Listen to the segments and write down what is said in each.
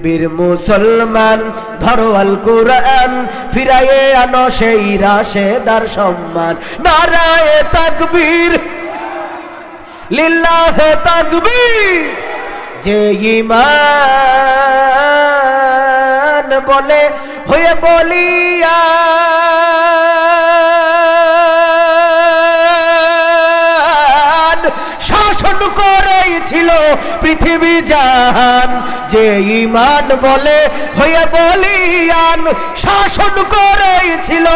বীর মুসলমান ধরো আল কুরআন ফিরায়ে আনো সেই রাশেদার সম্মান নারায়ে তাকবীর লিল্লাহে তাকবীর যে ঈমান বলে হয়ে বলিয়া শাসন করেছিল পৃথিবী জাহান যে ঈমান বলে হয়ে বলিয়ান শাসন করেছিল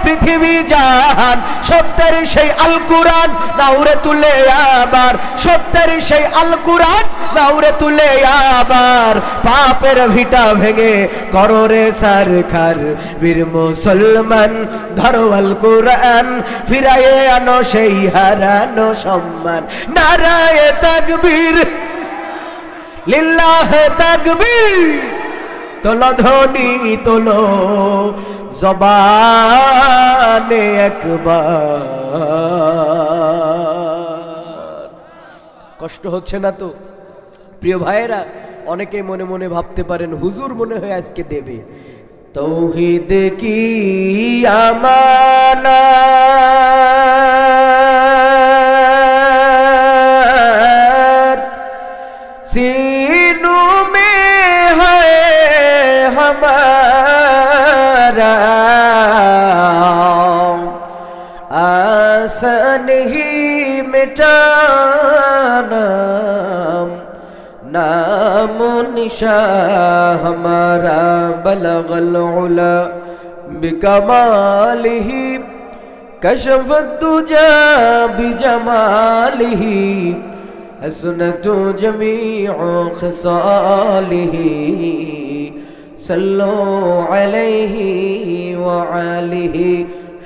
পৃথিবী জাহান সত্যের সেই আল কুরআন নাউরে তুলে আবার সত্যের সেই আল কুরআন নাউরে তুলে আবার পাপের ভিটা ভেঙে করো রে সরকার বীর মুসলমান ধরো আল কুরআন ফিরায়ে আনো সেই হারানো সম্মান নারায়ে তাকবীর লিল্লাহে তাকবীর তোলো ধ্বনি তোলো জবানে একবার কষ্ট হচ্ছে না তো প্রিয় ভাইয়েরা অনেকে মনে মনে ভাবতে পারেন হুজুর মনে হয় আজকে দেবে তৌহিদ কি আমানত सीनू में है हमारा आसन ही मिटाना नाम निशा हमारा बलगल उला बिकमालिही कशफत दुजा बिजमालिही हसनतु जमीउ खसालिही सल्लु अलैहि व आलिहि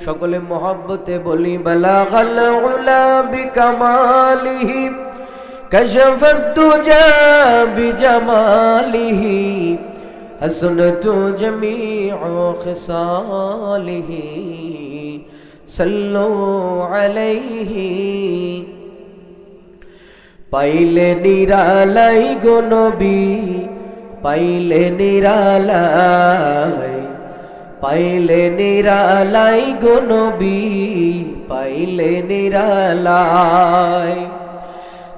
সকলে मोहब्बते बोली बलागल उला बिकमालिही कशफत दुजा बिजमालिही हसनतु जमीउ खसालिही सल्लु अलैहि पाइले निरालाई गो नबी पाइले निरालाई पाइले निरालाई गो नबी पाइले निरालाई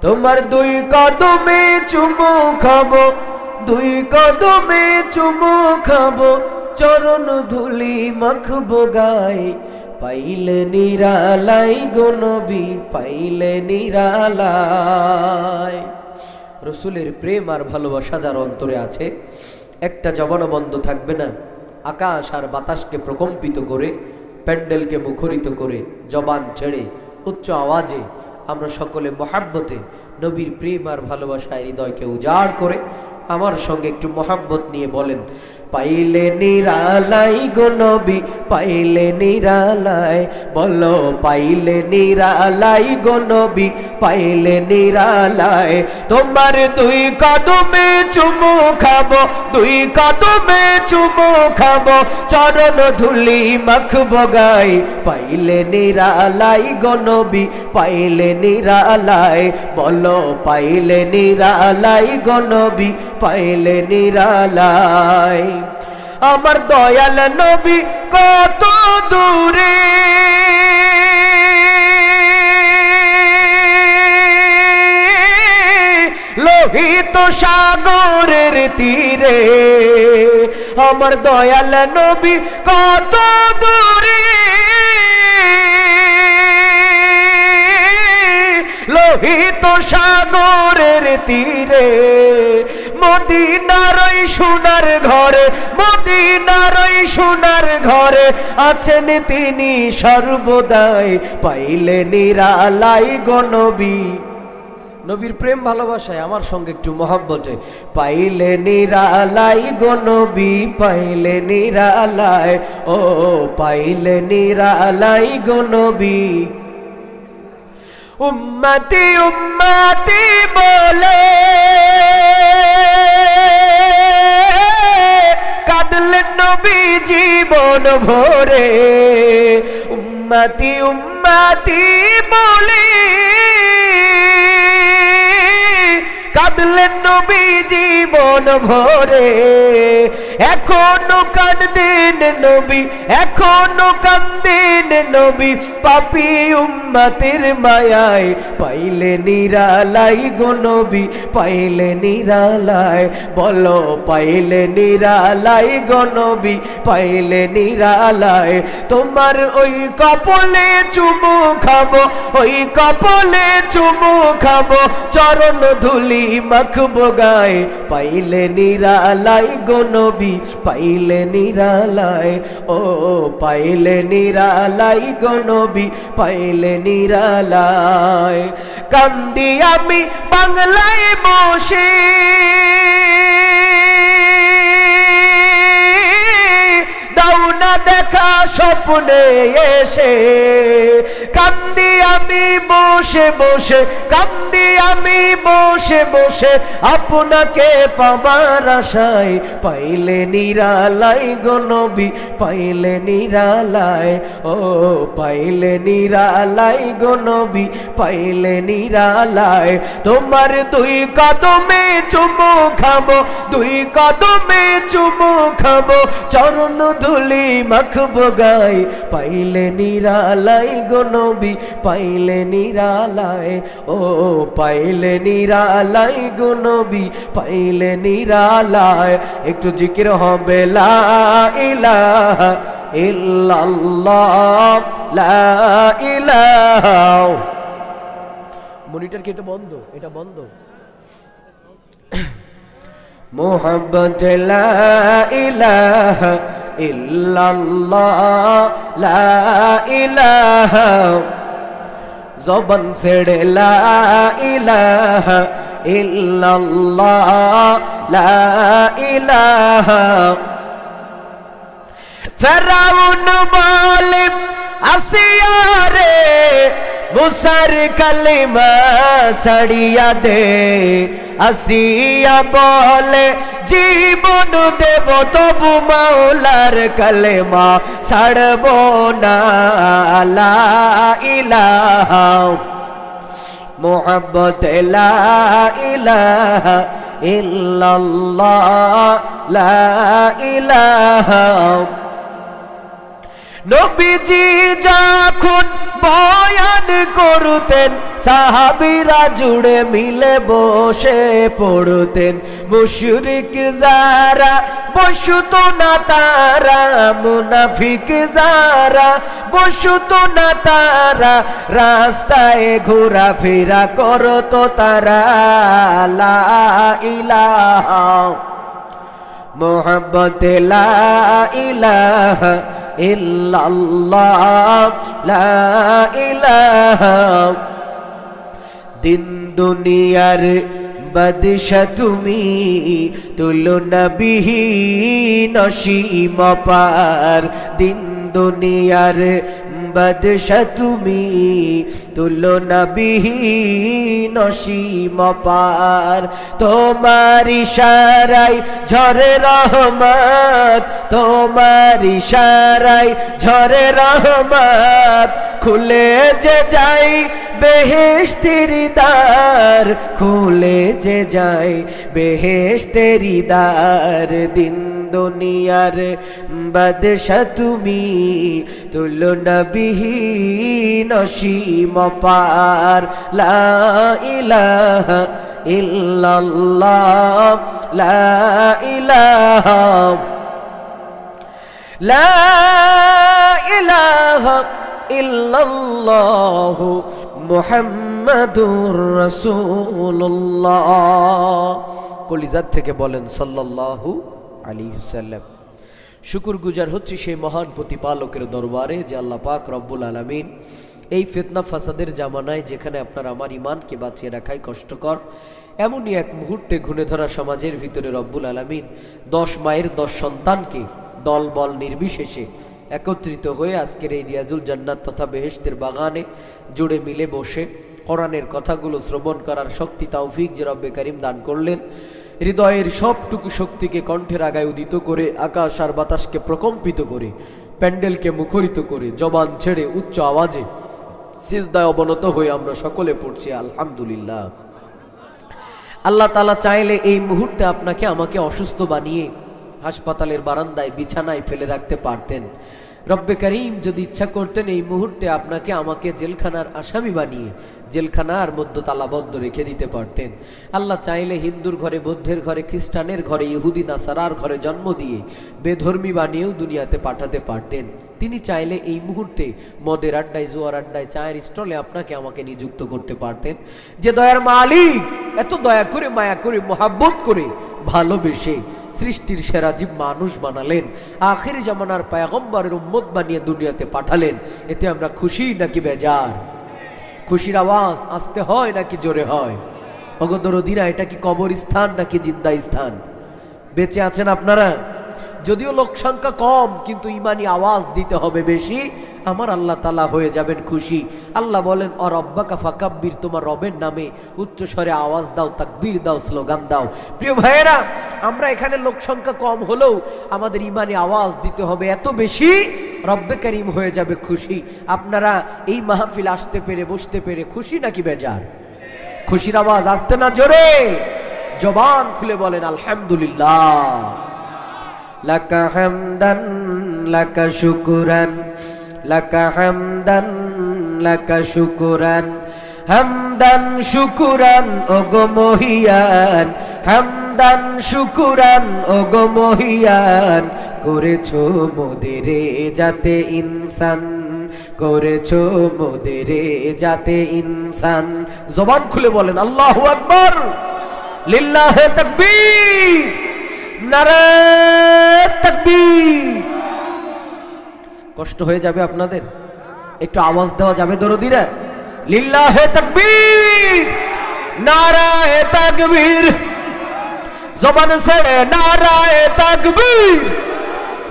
तुम्हार दुई कदमे चुमो खाबो दुई कदमे चुमो खाबो चरण धूली माखबो गाय पाइले निरालाई गो नबी पाइले निरालाई रसूलेर प्रेम और भालोबासा जार अंतरे आछे एकटा जबानो बंध थाकबे ना आकाश और बातास के प्रकम्पित करे पैंडल के मुखरित करे जबान छेड़े उच्च आवाजे आमरा सकले मोहब्बते नबीर प्रेम और भालोबासा हृदय के उजाड़ करे आमार संगे एकटु मोहब्बत निये बोलें पाइले निरालाई गो नबी पाइले निरालाई बोलो पाइले निरालाई गो नबी पाइले निरालाई तुम्हार दुई कदमे चुमो खाबो दुई कदमे चुमो खाबो चरण धूली माखबो गाय पाइले निरालाई गो नबी पाइले निरालाई बोलो पाइले निरालाई गो नबी पाइले निरालाई আমার দয়াল নবী কত দূরে লোহিত সাগরের তীরে আমার দয়াল নবী কত দূরে লোহিত সাগরের তীরে মদিনার ওই সোনার ঘরে মদিনার ওই সোনার ঘরে আছেন তিনি সর্বদাই পাইলে নিরালাই গো নবী নবীর প্রেম ভালোবাসায় আমার সঙ্গে একটু মহব্বতে পাইলে নিরালাই গো নবী পাইলে নিরালাই ও পাইলে নিরালাই গো নবী উম্মতি উম্মতি বলে কাঁদলেন নবী জীবন ভরে উম্মতি উম্মতি বলে কাঁদলেন নবী জীবন ভরে, এখনো কাঁদেন নবী, এখনো কাঁদেন নবী, পাপী উম্মতের মায়ায় পাইলে নিরালাই গো নবী, পাইলে নিরালায়, বলো পাইলে নিরালাই গো নবী, পাইলে নিরালায়। তোমার ওই কপলে চুমু খাবো, ওই কপলে চুমু খাবো, চরণ ধুলি মাখবো গায়ে, পাইলে নিরালাই গো নবী, পাইলে নিরালায়। ও পাইলে নিরালাই গো নবী, পাইলে নিরালায়। কান্দি আমি বাংলায় বসে, দাও না দেখা স্বপ্নে এসে, কান্দি আমি বসে বসে, কান্দি আমি বসে বসে, আপনাকে পাবার আশায়, পাইলে নিরালাই গো নবী, পাইলে নিরালায়। ও পাইলে নিরালাই গো নবী, পাইলে নিরালায়। তোমার দুই কদমে চুমু খাবো, দুই কদমে চুমু খাবো, চরণ ধুলি মাখবো গায়ে, পাইলে নিরালাই গো নবী, পাইলে নিরালায়। ও পাইলে নিরালাই গো নবী, পাইলে নিরালায়। একটু জিকির হবে লা ইলাহা ইল্লাল্লাহ, লা ইলাহা। মনিটর কি এটা বন্ধ? এটা বন্ধ। মোহাম্মদ লা ইলাহা ইল্লাল্লাহ, লা ইলাহা। জবান ছেড়ে লা ইলাহা ইল্লাল্লাহ, লা ইলাহা। ফেরাউন বলে আসিয়া রে, মুসার কালিমা ছাড়িয়া দে, আসিয়া বলে জীবন দেব তবু মাওলার কালেমা ছাড়ব না, লা ইলাহা মুহাম্মদ লা ইলাহা ইল্লাল্লাহ, লা ইলাহা। নবীজি যখন বয়ান করতেন, সাহাবীরা জুড়ে মিলে বসে পড়তেন, মুশরিক যারা বসত না তারা, মুনাফিক যারা বসত না তারা, রাস্তায় ঘোরাফেরা করত তারা, লা ইলাহা মুহাম্মদ লা ইলাহা ইল্লাল্লাহ, লা ইলাহা। দিন দুনিয়ার বাদশা তুমি, তুলনা বিহীন অসীম পার, দিন দুনিয়ার বাদশা তুমি, তুলনা বিহীন অসীম পার। তোমার ইশারায় ঝরে রহমত, তোমার ইশারায় ঝরে রহমত, খুলে যে যাই বেহেশতের দ্বার, খুলে যে যাই বেহেশতের দ্বার। দিন দুনিয়ার বাদশা তুমি, তুলনা বিহীন অসীম পার, লা ইলাহা ইল্লাল্লাহ, লা ইলাহা, লা ইলাহা ইল্লাল্লাহ মুহাম্মাদুর রাসূলুল্লাহ। কলিজাত থেকে বলেন সাল্লাল্লাহু আলাইহি ওয়াসাল্লাম। শুকরগুজার হচ্ছে সেই মহান প্রতিপালকের দরবারে যে আল্লাহ পাক রব্বুল আলামিন এই ফিতনা ফাসাদের জামানায়, যেখানে আপনার আমার ইমানকে বাঁচিয়ে রাখাই কষ্টকর, এমনই এক মুহূর্তে ঘুরে ধরা সমাজের ভিতরে রব্বুল আলামিন 10 মায়ের 10 সন্তানকে দল বল নির্বিশেষে একত্রিত হয়ে আজকের এই রিয়াজুল জান্নাত তথা বেহেশতের বাগানে জুড়ে মিলে বসে কোরআনের কথাগুলো শ্রবণ করার শক্তি তৌফিক যে রব্বে করিম দান করলেন। হৃদয়ের সবটুকু শক্তিকে কণ্ঠের আগায় উদিত করে, আকাশ আর বাতাসকে প্রকম্পিত করে, প্যান্ডেলকে মুখরিত করে, জবান ছেড়ে উচ্চ আওয়াজে সিজদায় অবনত হয়ে আমরা সকলে পড়ছি আলহামদুলিল্লাহ। আল্লাহ তাআলা চাইলে এই মুহূর্তে আপনাকে আমাকে অসুস্থ বানিয়ে হাসপাতালের বারান্দায় বিছানায় ফেলে রাখতে পারতেন। রব্বে করিম যদি ইচ্ছা করতেন এই মুহূর্তে আপনাকে আমাকে জেলখানার আসামি বানিয়ে জেলখানার মধ্যে তালাবদ্ধ রেখে দিতে পারতেন। আল্লাহ চাইলে হিন্দুর ঘরে, বৌদ্ধের ঘরে, খ্রিস্টানের ঘরে, ইহুদি নাসারার ঘরে জন্ম দিয়ে বেধর্মী বানিয়েও দুনিয়াতে পাঠাতে পারতেন। তিনি চাইলে এই মুহূর্তে মদের আড্ডায়, জোয়ার আড্ডায়, চায়ের স্টলে আপনাকে আমাকে নিযুক্ত করতে পারতেন। যে দয়ার মালিক এত দয়া করে, মায়া করে, মোহাব্বত করে, ভালোবেসে সৃষ্টির সেরা জীব মানুষ বানালেন, আখির জামানার পয়গম্বরের উম্মত বানিয়ে দুনিয়াতে পাঠালেন, এতে আমরা খুশি নাকি বেজার? খুশির আওয়াজ আসতে হয় নাকি জোরে হয়? অগদরদিনা, এটা কি কবরস্থান নাকি জিন্দা স্থান? বেঁচে আছেন আপনারা? যদিও লোক সংখ্যা কম, কিন্তু ইমানি আওয়াজ দিতে হবে বেশি, আমার আল্লাহ তাআলা হয়ে যাবেন খুশি। আল্লাহ বলেন, অ রব্বাকা ফাকাব্বির, তোমার রবের নামে উচ্চ স্বরে আওয়াজ দাও, তাকবীর দাও, স্লোগান দাও। প্রিয় ভাইয়েরা, আমরা এখানে লোক সংখ্যা কম হলেও আমাদের ইমানি আওয়াজ দিতে হবে এত বেশি, রব্বে করিম হয়ে যাবে খুশি। আপনারা এই মাহফিল আসতে পেরে, বসতে পেরে খুশি নাকি বেজার? খুশির আওয়াজ আসতে না জোরে? জবান খুলে বলেন আলহামদুলিল্লাহ। লাকা হামদান লাকা শুকরান, লাকা হামদান লাকা শুকরান, হামদান শুকরান ওগো মহিয়ান, হামদান শুকরান ওগো মহিয়ান, করেছো মোদেরে যাতে ইনসান, করেছো মোদেরে যাতে ইনসান। জবান খুলে বলেন আল্লাহু আকবার, লিল্লাহি তাকবীর, নারে তাকবীর। কষ্ট হয়ে যাবে আপনাদের, একটু আওয়াজ দেওয়া যাবে দরদিরা? লিল্লাহি তাকবীর, নারে তাকবীর, জবান ছেড়ে নারে তাকবীর।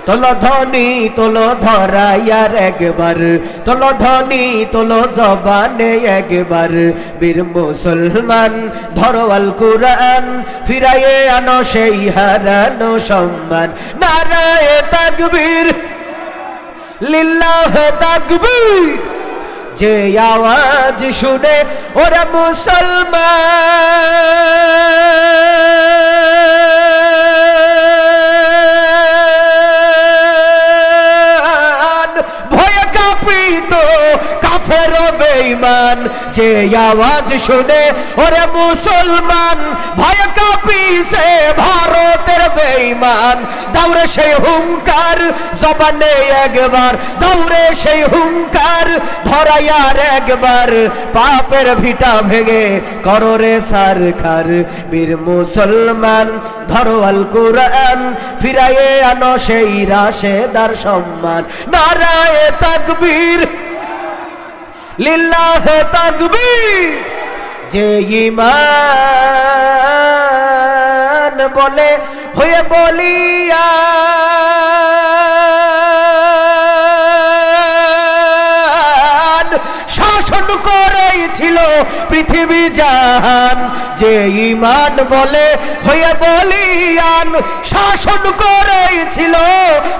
তোলো ধ্বনি তোলো ধরাইয়ার একবার, তোলো ধ্বনি তোলো জবানে একবার, বীর মুসলমান ধরো আল কুরআন, ফিরাইয়ে আনো সেই হারানো সম্মান। নারায়ে তাকবীর, লিল্লাহি তাকবীর। যে আওয়াজ শুনে ওরা মুসলমান, ভয়ে কাঁপিত কাফের বেঈমান। যে আওয়াজ শুনে ওরে মুসলমান, ভয়ে কাঁপিছে ভারতের বেঈমান। দৌড়ে সেই হুঙ্কার জবানে একবার, দৌড়ে সেই হুঙ্কার ধরাইয়ার একবার, পাপের ভিটা ভেঙে করো রে সারখার। বীর মুসলমান ধরো আল কুরআন, ফিরাইয়ে আনো সেই রাশেদার সম্মান। নারায়ে তাকবীর, লিল্লাহি তাকবীর। যে ঈমান বলে হয়ে বলিয়া, শাসন করেছিল পৃথিবী জাহান। যে ঈমান বলে হয়ে বলিয়ান, শাসন করেছিল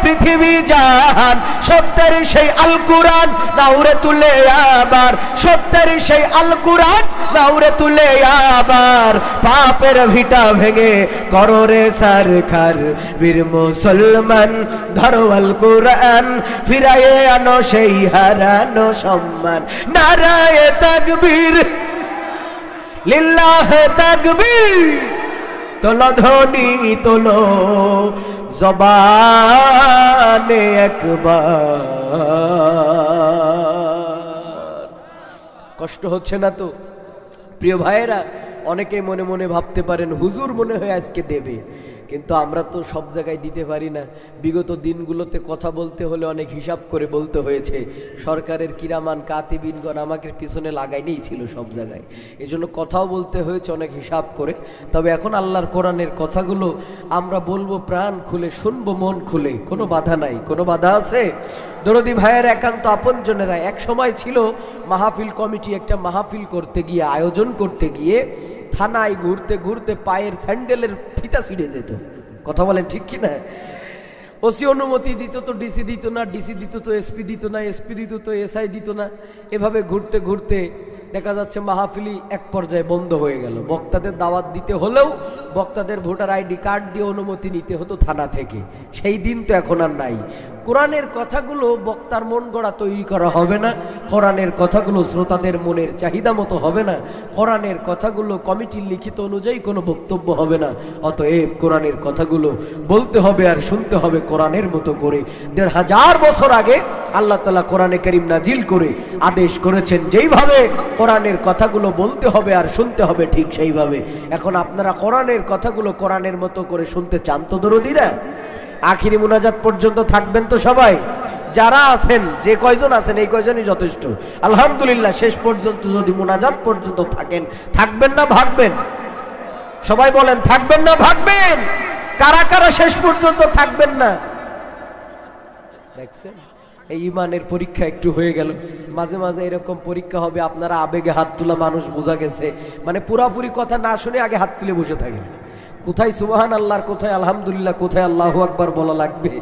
পৃথিবী জাহান। সত্যের সেই আল কুরআন নাউরে তুলে আবার, সত্যের সেই আল কুরআন নাউরে তুলে আবার, পাপের ভিটা ভেঙে করো রে সারখার। বীর মুসলমান ধরো আল কুরআন, ফিরাইয়ে আনো সেই হারানো সম্মান। নারায়ে তাকবীর, লিল্লাহি তাকবীর। তোলো ধ্বনি তোলো জবানে একবার। কষ্ট হচ্ছে না তো? প্রিয় ভাইয়েরা, অনেকে মনে মনে ভাবতে পারেন হুজুর মনে হয় আজকে দেবে, কিন্তু আমরা তো সব জায়গায় দিতে পারি না। বিগত দিনগুলোতে কথা বলতে হলে অনেক হিসাব করে বলতে হয়েছে। সরকারের কিরামান কাতিবিনগণ আমাকে পিছনে লাগাইনেই ছিল সব জায়গায়, এজন্য কথাও বলতে হয়েছে অনেক হিসাব করে। তবে এখন আল্লাহর কোরআনের কথাগুলো আমরা বলবো প্রাণ খুলে, শুনবো মন খুলে, কোনো বাধা নাই। কোনো বাধা আছে? দরদি ভাইয়ের একান্ত আপনজনেরা এক সময় ছিল মাহফিল কমিটি একটা মাহফিল করতে গিয়ে, আয়োজন করতে গিয়ে থানায় ঘুরতে ঘুরতে পায়ের স্যান্ডেলের ফিতা ছিঁড়ে যেত। কথা বলেন ঠিক কি না? ওসি অনুমতি দিত তো ডিসি দিত না, ডিসি দিত তো এসপি দিত না, এসপি দিত তো এসআই দিত না। এভাবে ঘুরতে ঘুরতে দেখা যাচ্ছে মাহফিলি এক পর্যায়ে বন্ধ হয়ে গেল। বক্তাদের দাওয়াত দিতে হলেও বক্তাদের ভোটার আইডি কার্ড দিয়ে অনুমতি নিতে হতো থানা থেকে। সেই দিন তো এখন আর নাই। কোরআনের কথাগুলো বক্তার মন গড়া তৈরি করা হবে না, কোরআনের কথাগুলো শ্রোতাদের মনের চাহিদা মতো হবে না, কোরআনের কথাগুলো কমিটির লিখিত অনুযায়ী কোনো বক্তব্য হবে না। অতএব কোরআনের কথাগুলো বলতে হবে আর শুনতে হবে কোরআনের মতো করে। ১৫০০ বছর আগে আল্লাহ তাআলা কোরআনে কারীম নাজিল করে আদেশ করেছেন যেইভাবে কোরআনের কথাগুলো বলতে হবে আর শুনতে হবে ঠিক সেইভাবে। এখন আপনারা কোরআনের কথাগুলো কোরআনের মতো করে শুনতে চান তো দরদিরা? আখিরি মুনাজাত পর্যন্ত থাকবেন তো সবাই? যারা আছেন, যে কয়জন আছেন এই কয়জনই যথেষ্ট আলহামদুলিল্লাহ। শেষ পর্যন্ত যদি মুনাজাত পর্যন্ত থাকেন, থাকবেন না ভাগবেন? সবাই বলেন, থাকবেন না ভাগবেন? কারা কারা শেষ পর্যন্ত থাকবেন না? দেখছেন, এই ইমানের পরীক্ষা একটু হয়ে গেল। মাঝে মাঝে এরকম পরীক্ষা হবে, আপনারা আবেগে হাত তোলা মানুষ বোঝা গেছে, মানে পুরাপুরি কথা না শুনে আগে হাত তুলে বসে থাকেন। কোথায় সুবহান আল্লাহর, কোথায় আলহামদুলিল্লাহ, কোথায় আল্লাহু আকবার বলা লাগবে,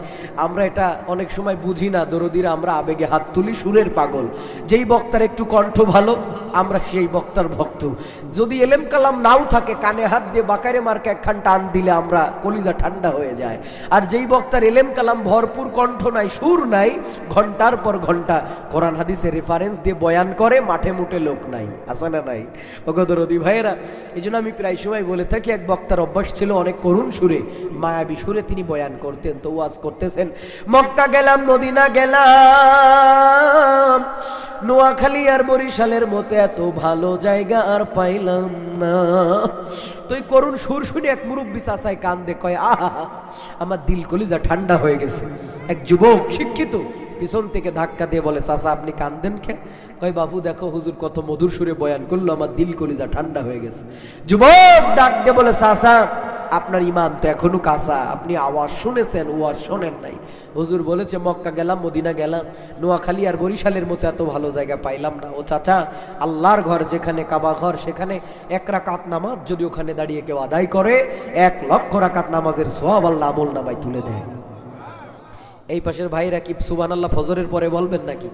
আমরা এটা অনেক সময় বুঝি না। দরদিরা আমরা আবেগে হাত তুলি, সুরের পাগল। যেই বক্তার একটু কণ্ঠ ভালো আমরা সেই বক্তার ভক্ত। যদি এলেম কালাম নাও থাকে, কানে হাত দিয়ে বাকারে মার্কে একখান টান দিলে আমরা কলিজা ঠান্ডা হয়ে যায়। আর যেই বক্তার এলেম কালাম ভরপুর, কণ্ঠ নাই, সুর নাই, ঘন্টার পর ঘন্টা কোরআন হাদিসের রেফারেন্স দিয়ে বয়ান করে, মাঠে মুঠে লোক নাই, আছে না নাই? ওগো দরদি ভাইয়েরা, এই জন্য আমি প্রায় সময় বলে থাকি, এক বক্তার অভ্যাস ছিল অনেক করুণ সুরে, মায়াবী সুরে তিনি বয়ান করতেন। তো ওয়াজ করতেছেন, মক্কা গেলাম, মদিনা গেলাম, নোয়াখালী আর বরিশালের মতো এত ভালো জায়গা আর পাইলাম না। তো এই করুণ সুর শুনে এক মুরব্বী চাচায় কান্দে, কয় আহা, আমার দিল কলিজা ঠান্ডা হয়ে গেছে। এক যুবক শিক্ষিত পিছন থেকে ধাক্কা দিয়ে বলে, চাচা আপনি কান্দেন কে? কয় বাবু দেখো হুজুর কত মধুর সুরে বয়ান করলো, আমার দিল কলিজা ঠান্ডা হয়ে গেছে। যুবক ডাক দিয়ে বলে, চাচা আপনার ইমান তো এখনো কাঁচা, আপনি আওয়াজ শুনেছেন, ওয়াজ শোনেন নাই। হুজুর বলেছে মক্কা গেলাম, মদিনা গেলাম, নোয়াখালী আর বরিশালের মতো এত ভালো জায়গা পাইলাম না। ও চাচা, আল্লাহর ঘর যেখানে কাবা ঘর, সেখানে 1 রাকাত নামাজ যদি ওখানে দাঁড়িয়ে কেউ আদায় করে, 1 লক্ষ রাকাত নামাজের সওয়াব আল্লাহ আমল নামায় তুলে দেয়। এই পাশের ভাইরা কি সুবহানাল্লাহ ফজরের পরে বলবেন নাকি?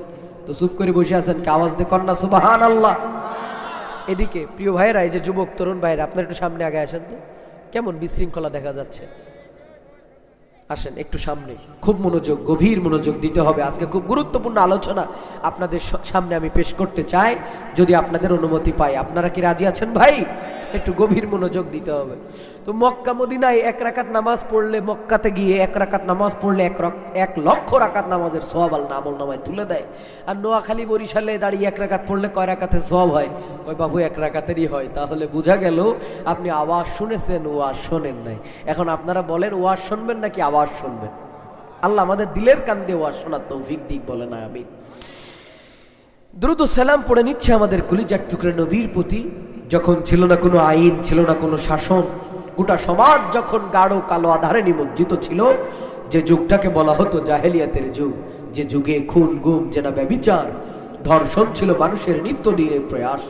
তো চুপ করে বসে আছেন, কে আওয়াজ দিয়ে কন্যা সুবহানাল্লাহ? এদিকে প্রিয় ভাইরা, এই যে যুবক তরুণ ভাইরা, আপনার একটু সামনে আগে আসেন তো, কেমন বিশৃঙ্খলা দেখা যাচ্ছে। আসেন একটু সামনে, খুব মনোযোগ, গভীর মনোযোগ দিতে হবে। আজকে খুব গুরুত্বপূর্ণ আলোচনা আপনাদের সামনে আমি পেশ করতে চাই, যদি আপনাদের অনুমতি পাই। আপনারা কি রাজি আছেন ভাই? একটু গভীর মনোযোগ দিতে হবে। তো মক্কা মদিনায় 1 রাকাত নামাজ পড়লে, মক্কাতে গিয়ে 1 রাকাত নামাজ পড়লে 1 লক্ষ রাকাত নামাজের সওয়াব আল্লাহ আমল নামায় তুলে দেয়। আর নোয়াখালী বরিশালে দাঁড়িয়ে 1 রাকাত পড়লে কয় রাকাতে সওয়াব হয়? ওই বাবু 1 রাকাতেরই হয়। তাহলে বোঝা গেল আপনি আওয়াজ শুনেছেন, ওয়াজ শোনেন নাই। এখন আপনারা বলেন, ওয়াজ শুনবেন নাকি আওয়াজ শুনবেন? আল্লাহ আমাদের দিলের কান দিয়ে ওয়াজ শোনার তৌফিক দিক, বলে না আমিন। দ্রুত সালাম পড়ে নিচ্ছে আমাদের কলিজার টুকরা নবীর প্রতি। যখন ছিল না কোনো আইন, ছিল না কোনো শাসন, গোটা সমাজ যখন গাঢ় কালো আধারে নিমজ্জিত ছিল, যে যুগটাকে বলা হতো জাহেলিয়াতের যুগ, যে যুগে খুন গুম জেনা ব্যভিচার ধর্ষণ ছিল মানুষের নিত্যদিনের প্রয়াস,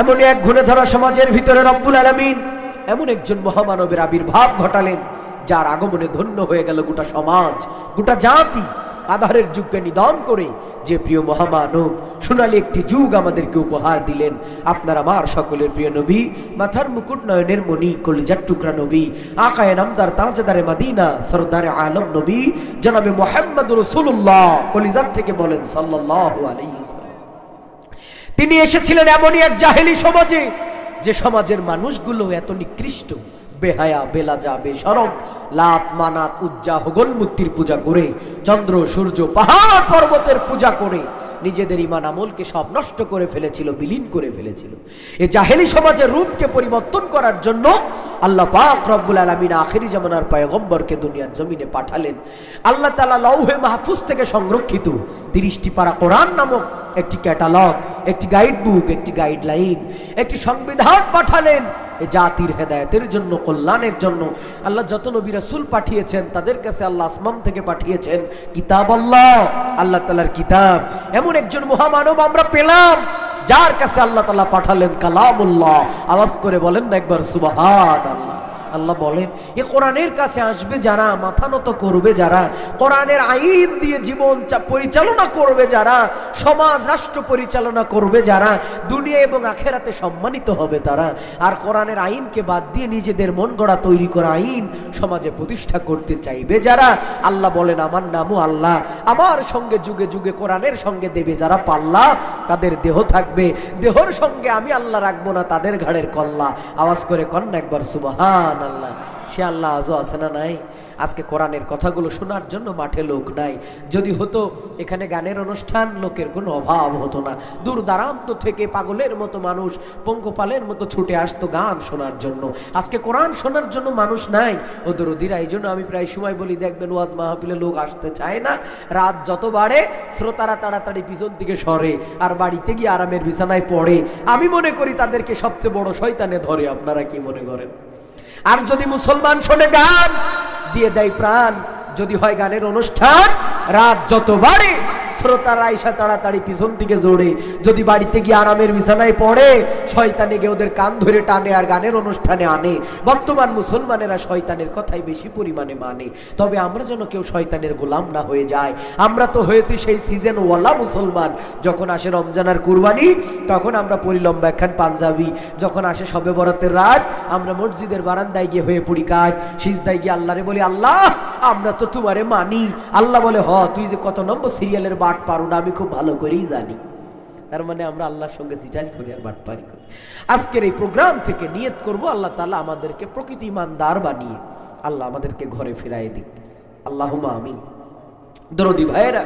এমনই এক ঘুণে ধরা সমাজের ভিতরে রব্বুল আলামিন এমন একজন মহামানবের আবির্ভাব ঘটালেন, যার আগমনে ধন্য হয়ে গেল গোটা সমাজ, গোটা জাতি। আধারের যুগকে নিধন করে যে প্রিয় মহামানব সোনালী একটি যুগ আমাদেরকে উপহার দিলেন, আপনার আমার সকলের প্রিয় নবী, মাথার মুকুট নয়নের মণি, কলিজার টুকরা নবী, আকায়ে নামদার তাজদারে মদিনা, সরদারে আলম নবী জনাবে মুহাম্মদ রাসূলুল্লাহ, কলিজার থেকে বলেন সাল্লাল্লাহু আলাইহি ওয়াসাল্লাম। তিনি এসেছিলেন এমনই এক জাহেলি সমাজে, যে সমাজের মানুষগুলো এত নিকৃষ্ট, বেহায়া, বেলাজা, বেশরম, লাত মানাত উজ্জা হগল মূর্তির পূজা করে, চন্দ্র সূর্য পাহাড় পর্বতের পূজা করে নিজেদের ঈমান আমলকে সব নষ্ট করে ফেলেছিল, বিলীন করে ফেলেছিল। এই জাহেলি সমাজের রূপকে পরিবর্তন করার জন্য আল্লাহ পাক রব্বুল আলামিন আখিরি জামানার পয়গম্বরকে দুনিয়ার জমিনে পাঠালেন। আল্লাহ তাআলা লৌহে মাহফুজ থেকে সংরক্ষিত 30টি পারা কোরআন নামক একটি ক্যাটালগ, একটি গাইড বুক, একটি গাইডলাইন, একটি সংবিধান পাঠালেন এ জাতির হেদায়েতের জন্য, কল্যাণের জন্য। আল্লাহ যত নবী রাসূল পাঠিয়েছেন, তাদের কাছে আল্লাহ আসমান থেকে পাঠিয়েছেন কিতাব, আল্লাহ তাআলার কিতাব। এমন একজন মহামানব আমরা পেলাম, যার কাছে আল্লাহ তাআলা পাঠালেন কালামুল্লাহ। আওয়াজ করে বলেন না একবার সুবহানাল্লাহ। আল্লাহ বলেন এ কোরআনের কাছে আসবে যারা, মাথা নত করবে যারা, কোরআনের আইন দিয়ে জীবন পরিচালনা করবে যারা, সমাজ রাষ্ট্র পরিচালনা করবে যারা, দুনিয়া এবং আখেরাতে সম্মানিত হবে তারা। আর কোরআনের আইনকে বাদ দিয়ে নিজেদের মন গড়া তৈরি করা আইন সমাজে প্রতিষ্ঠা করতে চাইবে যারা, আল্লাহ বলেন আমার নামও আল্লাহ, আমার সঙ্গে যুগে যুগে কোরআনের সঙ্গে দেবে যারা পাল্লা, তাদের দেহ থাকবে, দেহর সঙ্গে আমি আল্লাহ রাখবো না তাদের ঘাড়ের কল্লা। আওয়াজ করে কন্যা একবার সুবহানাল্লাহ। সে আল্লাহ আজও আছে না নাই? আজকে কোরআনের কথাগুলো শোনার জন্য মাঠে লোক নাই। যদি হতো এখানে গানের অনুষ্ঠান, লোকের কোনো অভাব হতো না। দূর দারান্ত থেকে পাগলের মতো মানুষ, পঙ্গপালের মতো ছুটে আসতো গান শোনার জন্য। আজকে কোরআন শোনার জন্য মানুষ নাই। ও দরদিরা, এই জন্য আমি প্রায় সময় বলি, দেখবেন ওয়াজ মাহফিলে লোক আসতে চায় না। রাত যত বাড়ে শ্রোতারা তাড়াতাড়ি পিছন দিকে সরে আর বাড়িতে গিয়ে আরামের বিছানায় পড়ে। আমি মনে করি তাদেরকে সবচেয়ে বড় শয়তানে ধরে। আপনারা কি মনে করেন? আর যদি মুসলমান শোনে গান, দিয়ে দেয় প্রাণ। যদি হয় গানের অনুষ্ঠান, রাত যত বাড়ে শ্রোতারা আইসা তাড়াতাড়ি পিছন দিকে জোড়ে। যদি বাড়িতে গিয়ে আরামের বিছানায় পড়ে, শয়তানে গিয়ে ওদের কান ধরে টানে আর গানের অনুষ্ঠানে আনে। বর্তমান মুসলমানেরা শয়তানের কথাই বেশি পরিমাণে মানে। তবে আমরা যেন কেউ শয়তানের গোলাম না হয়ে যায়। আমরা তো হয়েছি সেই সিজন ওয়ালা মুসলমান। যখন আসে রমজান আর কুরবানি, তখন আমরা পরি লম্বা একখান পাঞ্জাবি। যখন আসে শবে বরাতের রাত, আমরা মসজিদের বারান্দায় গিয়ে হয়ে পড়ি কাজ, সিজদায় গিয়ে আল্লাহরে বলি, আল্লাহ আমরা তো তোমারে মানি। আল্লাহ বলে, হ তুই যে কত নম্বর সিরিয়ালের বাট পারো না আমি খুব ভালো করেই জানি। তার মানে আমরা আল্লাহর সঙ্গে সিটারি করি আর বাট পারি করি। আজকের এই প্রোগ্রাম থেকে নিয়ত করব, আল্লাহ তাআলা আমাদেরকে প্রকৃত ইমানদার বানিয়ে আল্লাহ আমাদেরকে ঘরে ফিরাই দিক। আল্লাহুম্মা আমিন। দরদি ভাইয়েরা,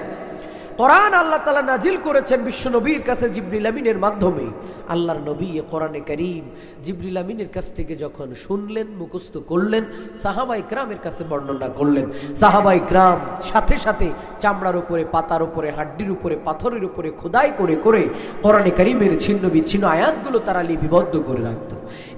কোরআন আল্লাহ তাআলা নাজিল করেছেন বিশ্ব নবীর কাছে জিবরিল আমিনের মাধ্যমে। আল্লাহর নবী এ কোরআনে কারীম জিবরিল আমিনের কাছ থেকে যখন শুনলেন, মুখস্থ করলেন, সাহাবায়ে কেরামের কাছে বর্ণনা করলেন। সাহাবায়ে কেরাম সাথে সাথে চামড়ার উপরে, পাতার উপরে, হাড্ডির উপরে, পাথরের উপরে খোদাই করে করে কোরআনে কারীমের ছিন্ন বিচ্ছিন্ন আয়াতগুলো তারা লিপিবদ্ধ করে রাখত।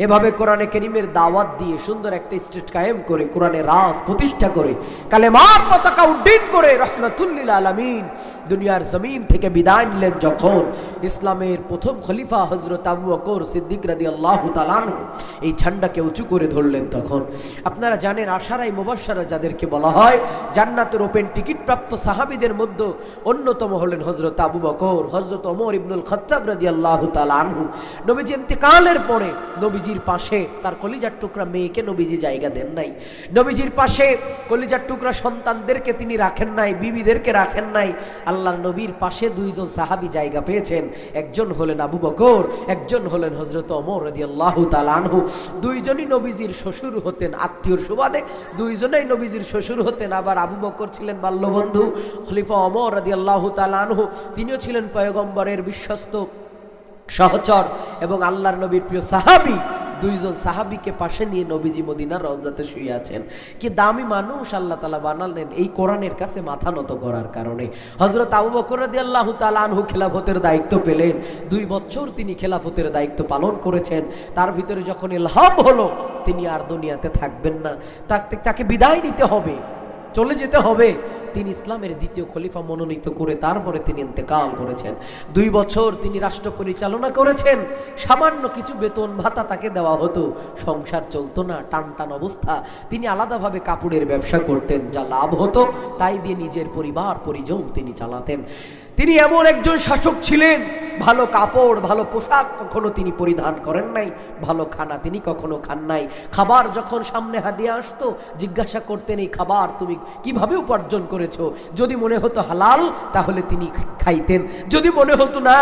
এভাবে কোরআনে কারীমের দাওয়াত দিয়ে সুন্দর একটা স্টেট কায়েম করে, কোরআনের রাজ প্রতিষ্ঠা করে, কালেমার পতাকা উড্ডীন করে রাহমাতুল লিল আলামিন দুনিয়ার জমিন থেকে বিদায় নিলেন। যখন ইসলামের প্রথম খলিফা হযরত আবু বকর সিদ্দিক রাদিয়াল্লাহু তাআলা আনহু এই ঝান্ডাকে উঁচু করে ধরলেন, তখন আপনারা জানেন আশারায়ে মুবাশশারা যাদেরকে বলা হয়, জান্নাতের ওপেন টিকিট প্রাপ্ত সাহাবীদের মধ্যে অন্যতম হলেন হযরত আবু বকর, হযরত ওমর ইবনুল খাত্তাব রাদিয়াল্লাহু তাআলা আনহু। নবীজি ইন্তেকালের পরে নবীজির পাশে তার কলিজার টুকরা মেয়েকে নবীজি জায়গা দেন নাই। নবীজির পাশে কলিজার টুকরা সন্তানদেরকে তিনি রাখেন নাই, বিবিদেরকে রাখেন নাই। আল্লাহর নবীর পাশে দুইজন সাহাবী জায়গা পেয়েছেন। একজন হলেন আবু বকর, একজন হলেন হযরত ওমর রাদিয়াল্লাহু তাআলা আনহু। দুইজনই নবীজির শ্বশুর হতেন আত্মীয়র সুবাদে, দুইজনেই নবীজির শ্বশুর হতেন। আবার আবু বকর ছিলেন বাল্যবন্ধু, খলিফা ওমর রাদিয়াল্লাহু তাআলা আনহু তিনিও ছিলেন পয়গম্বরের বিশ্বস্ত সহচর এবং আল্লাহর নবীর প্রিয় সাহাবী। দুইজন সাহাবীকে পাশে নিয়ে নবীজি মদিনার রওজাতে শুয়ে আছেন। কি দামি মানুষ আল্লাহ তাআলা বানালেন এই কোরআনের কাছে মাথা নত করার কারণে। হযরত আবু বকর রাদিয়াল্লাহু তাআলা আনহু খেলাফতের দায়িত্ব পেলেন। 2 বছর তিনি খেলাফতের দায়িত্ব পালন করেছেন। তার ভিতরে যখন ইলহাম হলো তিনি আর দুনিয়াতে থাকবেন না, তাকে বিদায় নিতে হবে, চলে যেতে হবে, তিনি ইসলামের দ্বিতীয় খলিফা মনোনীত করে তারপরে তিনি ইন্তেকাল করেছেন। 2 বছর তিনি রাষ্ট্র পরিচালনা করেছেন। সামান্য কিছু বেতন ভাতা তাকে দেওয়া হতো, সংসার চলতো না, টান টান অবস্থা। তিনি আলাদাভাবে কাপড়ের ব্যবসা করতেন, যা লাভ হতো তাই দিয়ে নিজের পরিবার পরিজন তিনি চালাতেন। তিনি এমন একজন শাসক ছিলেন, ভালো কাপড়, ভালো পোশাক কখনো তিনি পরিধান করেন নাই, ভালো খানা তিনি কখনো খান নাই। খাবার যখন সামনে হাদিয়া আসতো জিজ্ঞাসা করতেন, এই খাবার তুমি কিভাবে উপার্জন করেছো? যদি মনে হতো হালাল তাহলে তিনি খাইতেন, যদি মনে হতো না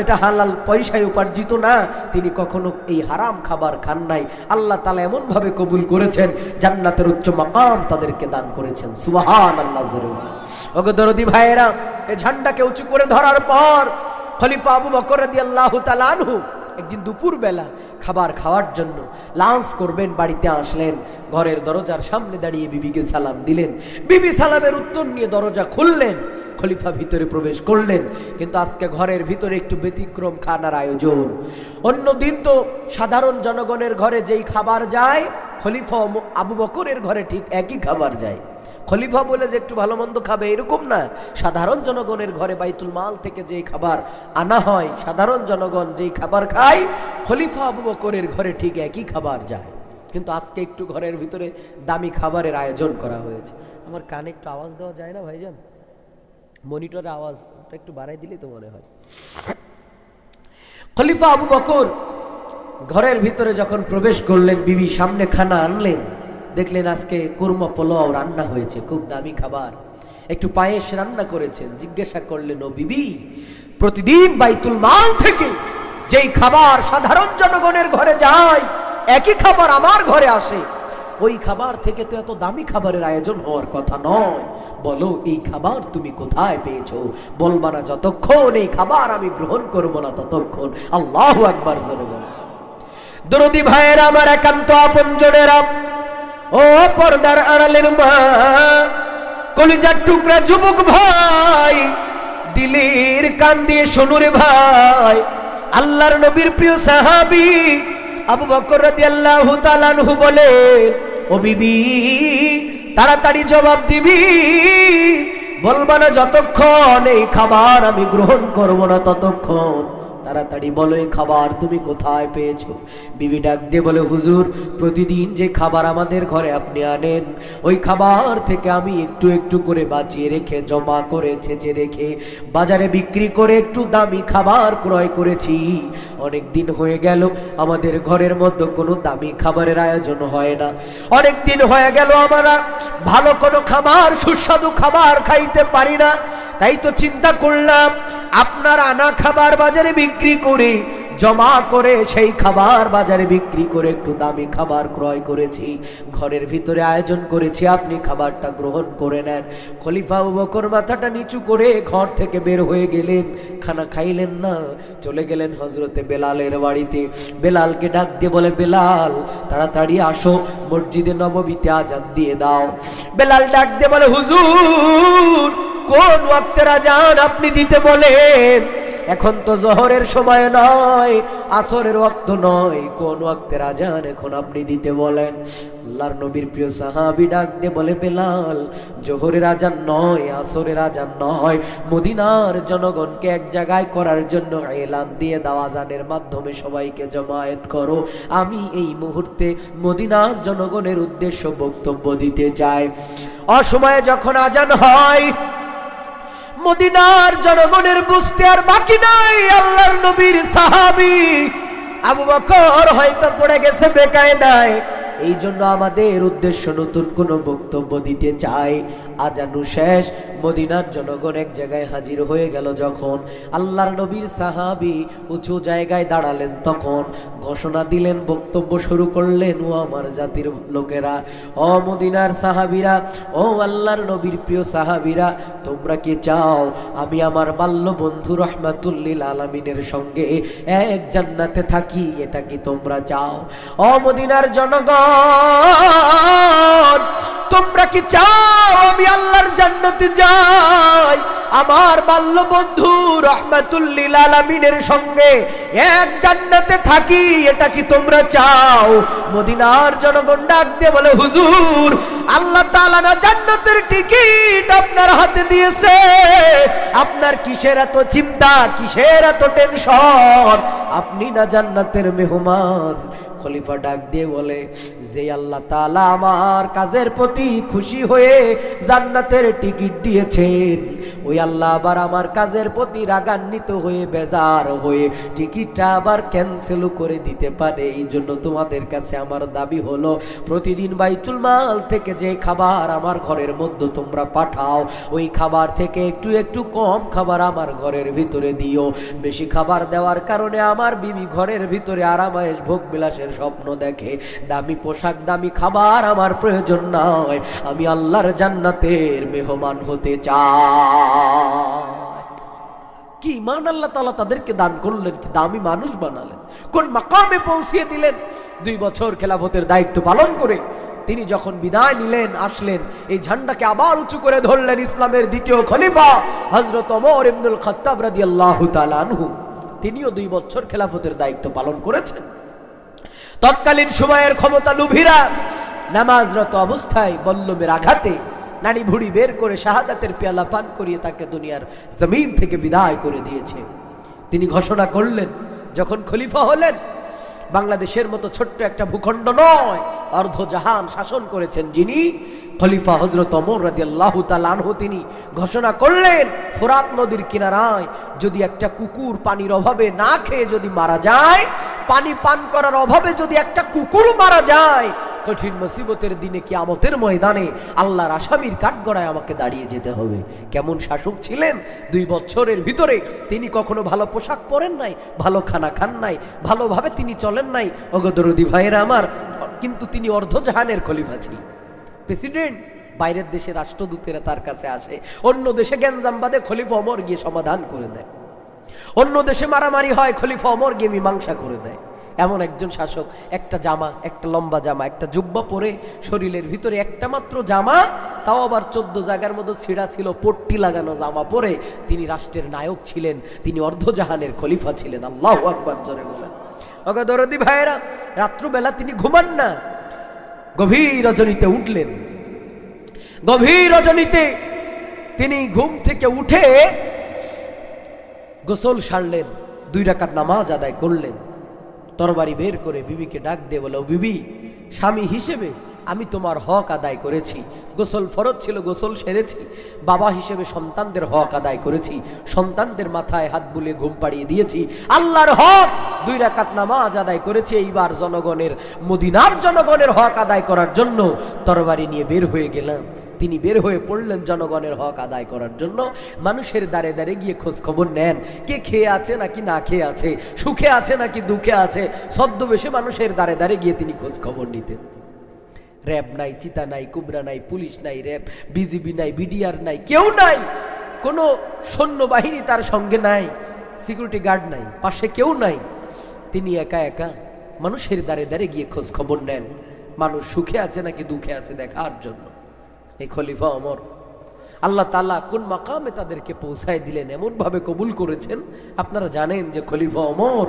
এটা হালাল পয়সায় উপার্জিত না, তিনি কখনো এই হারাম খাবার খান নাই। আল্লাহ তাআলা এমনভাবে কবুল করেছেন, জান্নাতের উচ্চ মাকাম তাদেরকে দান করেছেন। সুবহানাল্লাহ। ওগো দরদি ভাইয়েরা, এই ঝান্ডাকে উঁচু করে ধরার পর খলিফা আবু বকর রাদিয়াল্লাহু তাআলা আনহু একদিন দুপুর বেলা খাবার খাওয়ার জন্য লাঞ্চ করবেন, বাড়িতে আসলেন। ঘরের দরজার সামনে দাঁড়িয়ে বিবিকে সালাম দিলেন। বিবি সালামের উত্তর নিয়ে দরজা খুললেন, খলিফা ভিতরে প্রবেশ করলেন। কিন্তু আজকে ঘরের ভিতরে একটু ব্যতিক্রম খানার আয়োজন। অন্য দিন তো সাধারণ জনগণের ঘরে যেই খাবার যায়, খলিফা আবু বকরের ঘরে ঠিক একই খাবার যায়। খলিফা বলে যে একটু ভালো মন্দ খাবে এরকম না, সাধারণ জনগণের ঘরে বাইতুল মাল থেকে যেই খাবার আনা হয়, সাধারণ জনগণ যেই খাবার খায়, খলিফা আবু বকরের ঘরে ঠিক একই খাবার যায়। কিন্তু আজকে একটু ঘরের ভিতরে দামি খাবারের আয়োজন করা হয়েছে। আমার কানে একটু আওয়াজ দেওয়া যায় না ভাইজান? মনিটরে আওয়াজটা একটু বাড়াই দিলেই তো মনে হয়। খলিফা আবু বকর ঘরের ভিতরে যখন প্রবেশ করলেন, বিবি সামনে খানা আনলেন, দেখলেন আজকে কুরমা পোলাও রান্না হয়েছে, খুব দামি খাবার, একটু পায়েস রান্না করেছেন। জিজ্ঞাসা করলেন, ও বিবি, প্রতিদিন বাইতুল মাল থেকে যেই খাবার সাধারণ জনগণের ঘরে যায়, একই খাবার আমার ঘরে আসে, ওই খাবার থেকে তো এত দামি খাবারের আয়োজন হওয়ার কথা নয়। বলো, এই খাবার তুমি কোথায় পেয়েছো? বলবা না যতক্ষণ এই খাবার আমি গ্রহণ করবো না ততক্ষণ। আল্লাহু আকবার জোরে বল। দরদি ভাইয়েরা, আমার একান্ত আপনজনেরা, ও পর্দার আড়ালের মা, কলিজার টুকরা যুবক ভাই, দিলের কান দিয়ে শোনো রে ভাই, আল্লাহর নবীর প্রিয় সাহাবী আবু বকর রাদিয়াল্লাহু তাআলা আনহু বলেন, ও বিবি, তাড়াতাড়ি জবাব দিবি, বলবা না যতক্ষণ এই খাবার আমি গ্রহণ করব না ততক্ষণ। তাড়াতাড়ি বলো, এই খাবার তুমি কোথায় পেয়েছো? বিবি ডাক দিয়ে বলে, হুজুর, প্রতিদিন যে খাবার আমাদের ঘরে আপনি আনেন, ওই খাবার থেকে আমি একটু একটু করে বাঁচিয়ে রেখে, জমা করে ছেঁচে রেখে বাজারে বিক্রি করে একটু দামি খাবার ক্রয় করেছি। অনেক দিন হয়ে গেল আমাদের ঘরের মধ্যে কোনো দামি খাবারের আয়োজন হয় না। অনেক দিন হয়ে গেল আমরা ভালো কোনো খাবার, সুস্বাদু খাবার খাইতে পারি না। তাই তো চিন্তা করলাম, আপনার আনা খাবার বাজারে বিক্রি করে, জমা করে সেই খাবার বাজারে বিক্রি করে একটু দামি খাবার ক্রয় করেছি, ঘরের ভিতরে আয়োজন করেছি, আপনি খাবারটা গ্রহণ করে নেন। খলিফা আবু বকর মাথাটা নিচু করে ঘর থেকে বের হয়ে গেলেন, খানা খাইলেন না, চলে গেলেন হযরতে বেলালের বাড়িতে। বেলালকে ডাক দিয়ে বলে, বেলাল, তাড়াতাড়ি আসো, মসজিদে নববীতে আজান দিয়ে দাও। বেলাল ডাক দিয়ে বলে, হুজুর, কোন ওয়াক্তের আজান আপনি দিতে বলেন? এখন তো জোহরের সময় নয়, আসরের ওয়াক্ত নয়, কোন ওয়াক্তের আজান এখন আপনি দিতে বলেন? আল্লাহর নবীর প্রিয় সাহাবী ডাক দিয়ে বলে, বেলাল, জোহরের আজান নয়, আসরের আজান নয়, মদিনার জনগণকে এক জায়গায় করার জন্য এলান দিয়ে দাও, আজানের মাধ্যমে সবাইকে জমায়েত করো। আমি এই মুহূর্তে মদিনার জনগণের উদ্দেশ্য বক্তব্য দিতে চাই। অসময়ে যখন আজান হয়, মদিনার জনগণের বুঝতে আর বাকি নাই, আল্লাহর নবীর সাহাবী আবু বকর হয়তো পড়ে গেছে বেকায়দায়। এই জন্য আমাদের উদ্দেশ্য নতুন কোনো বক্তব্য দিতে চাই। আজানু শেষ, মদিনার জনগণ এক জায়গায় হাজির হয়ে গেল। যখন আল্লাহর নবীর সাহাবী উঁচু জায়গায় দাঁড়ালেন, তখন ঘোষণা দিলেন, বক্তব্য শুরু করলেন, ও আমার জাতির লোকেরা, ও মদিনার সাহাবীরা, ও আল্লাহর নবীর প্রিয় সাহাবীরা, তোমরা কি চাও আমি আমার বাল্য বন্ধু রহমাতুল্লিল আলামিনের সঙ্গে এক জান্নাতে থাকি? এটা কি তোমরা চাও? ও মদিনার জনগণ, তোমরা কি চাও আমি আল্লাহর জান্নাতে যাই, আমার বাল্য বন্ধু রহমাতুল্লিল আলামিনের সঙ্গে এক জান্নাতে থাকি? এটা কি তোমরা চাও? মদিনার জনগণ ডাক দিয়ে বলে, হুজুর, আল্লাহ তাআলা না জান্নাতের টিকিট আপনার হাতে দিয়েছে, আপনার কিসের এত চিন্তা, কিসের এত টেনশন? আপনি না জান্নাতের মেহমান। খলিফা ডাক দিয়ে বলে, যে আল্লাহ তাআলা আমার কাজের প্রতি খুশি হয়ে জান্নাতের টিকিট দিয়েছেন, ওই আল্লাহ আবার আমার কাজের প্রতি রাগান্বিত হয়ে, বেজার হয়ে টিকিটটা আবার ক্যান্সেল করে দিতে পারে। এই জন্য তোমাদের কাছে আমার দাবি হলো, প্রতিদিন বাইতুল মাল থেকে যে খাবার আমার ঘরের মধ্যে তোমরা পাঠাও, ওই খাবার থেকে একটু একটু কম খাবার আমার ঘরের ভিতরে দিও। বেশি খাবার দেওয়ার কারণে আমার বিবি ঘরের ভিতরে আরামায়েশ ভোগ বিলাসের স্বপ্ন দেখে। দামি পোশাক, দামি খাবার আমার প্রয়োজন নয়, আমি আল্লাহর জান্নাতের মেহমান হতে চাই। কি ইমান আল্লাহ তাআলা তাদেরকে দান করলেন, কি দামি মানুষ বানালেন, কোন মাকামে পৌঁছিয়ে দিলেন। 2 বছর খেলাফতের দায়িত্ব পালন করে তিনি যখন বিদায় নিলেন, আসলেন, এই ঝান্ডাকে আবার উঁচু করে ধরলেন ইসলামের দ্বিতীয় খলিফা হযরত ওমর ইবনুল খাত্তাব রাদিয়াল্লাহু তাআলা আনহু। তিনিও 2 বছর খেলাফতের দায়িত্ব পালন করেছেন। তৎকালীন সময়ের ক্ষমতা লুভিরা নামাজরত অবস্থায় বল্লমের আঘাতে নানি ভুড়ি বের করে শাহাদাতের পেয়ালা পান করিয়ে তাকে দুনিয়ার জমিন থেকে বিদায় করে দিয়েছে। তিনি ঘোষণা করলেন, যখন খলিফা হলেন, বাংলাদেশের মতো ছোট্ট একটা ভূখণ্ড নয়, অর্ধজাহান শাসন করেছেন যিনি, খলিফা হযরত ওমর রাদিয়াল্লাহু তাআলা আনহু, তিনি ঘোষণা করলেন ফোরাত নদীর কিনারায় যদি একটা কুকুর পানির অভাবে না খেয়ে যদি মারা যায়, পানি পান করার অভাবে যদি একটা কুকুর মারা যায়, কঠিন মুসিবতের দিনে কিয়ামতের ময়দানে আল্লাহর আসামির কাঠগড়ায় আমাকে দাঁড়িয়ে যেতে হবে। কেমন শাসক ছিলেন! 2 বছরের ভিতরে তিনি কখনো ভালো পোশাক পরেন নাই, ভালো খানা খান নাই, ভালোভাবে তিনি চলেন নাই। ওগো দরদি ভাইয়েরা আমার, কিন্তু তিনি অর্ধজাহানের খলিফা ছিলেন, প্রেসিডেন্ট। বাইরের দেশে রাষ্ট্রদূতেরা তার কাছে আসে, অন্য দেশে গ্যাঞ্জাম বাদে খলিফা ওমর গিয়ে সমাধান করে দেয়, অন্য দেশে মারামারি হয়, খলিফা ওমর গিয়ে মীমাংসা করে দেয়। এমন একজন শাসক, একটা জামা, একটা লম্বা জামা, একটা জুব্বা পরে, শরীরের ভিতরে একটা মাত্র জামা, তাও আবার 14 জায়গার মধ্যে ছিঁড়া ছিল, পট্টি লাগানো জামা পরে তিনি রাষ্ট্রের নায়ক ছিলেন, তিনি অর্ধজাহানের খলিফা ছিলেন। আল্লাহু আকবার জোরে বলেন। ওগো দরদি ভাইয়েরা, রাত্রবেলা তিনি ঘুমান না, গভীর রজনীতে উঠলেন। গভীর রজনীতে তিনি ঘুম থেকে উঠে গোসল সারলেন, 2 রাকাত নামাজ আদায় করলেন, তরবারি বের করে বিবিকে ডাক দিয়ে বলে, ও বিবি, স্বামী হিসেবে আমি তোমার হক আদায় করেছি, গোসল ফরজ ছিল, গোসল সেরেছি। বাবা হিসেবে সন্তানদের হক আদায় করেছি, সন্তানদের মাথায় হাত বুলিয়ে ঘুম পাড়িয়ে দিয়েছি। আল্লাহর হক 2 রাকাত নামাজ আদায় করেছি। এইবার জনগণের, মদিনার জনগণের হক আদায় করার জন্য তরবারি নিয়ে বের হয়ে গেলাম। তিনি বের হয়ে পড়লেন জনগণের হক আদায় করার জন্য। মানুষের দ্বারে দ্বারে গিয়ে খোঁজ খবর নেন, কে খেয়ে আছে নাকি না খেয়ে আছে, সুখে আছে নাকি দুঃখে আছে। ছদ্মবেশে মানুষের দ্বারে দ্বারে গিয়ে তিনি খোঁজ খবর নিতেন। র্যাব নাই, চিতা নাই, কুবরা নাই, পুলিশ নাই, র্যাব, বিজিবি নাই, বিডিআর নাই, কেউ নাই, কোনো সৈন্যবাহিনী তার সঙ্গে নাই, সিকিউরিটি গার্ড নাই, পাশে কেউ নাই। তিনি একা একা মানুষের দ্বারে দ্বারে গিয়ে খোঁজ খবর নেন, মানুষ সুখে আছে নাকি দুঃখে আছে দেখার জন্য। এই খলিফা ওমর, আল্লাহ তাআলা কোন মাকামে তাদেরকে পৌঁছায় দিলেন, এমন ভাবে কবুল করেছেন। আপনারা জানেন যে খলিফা ওমর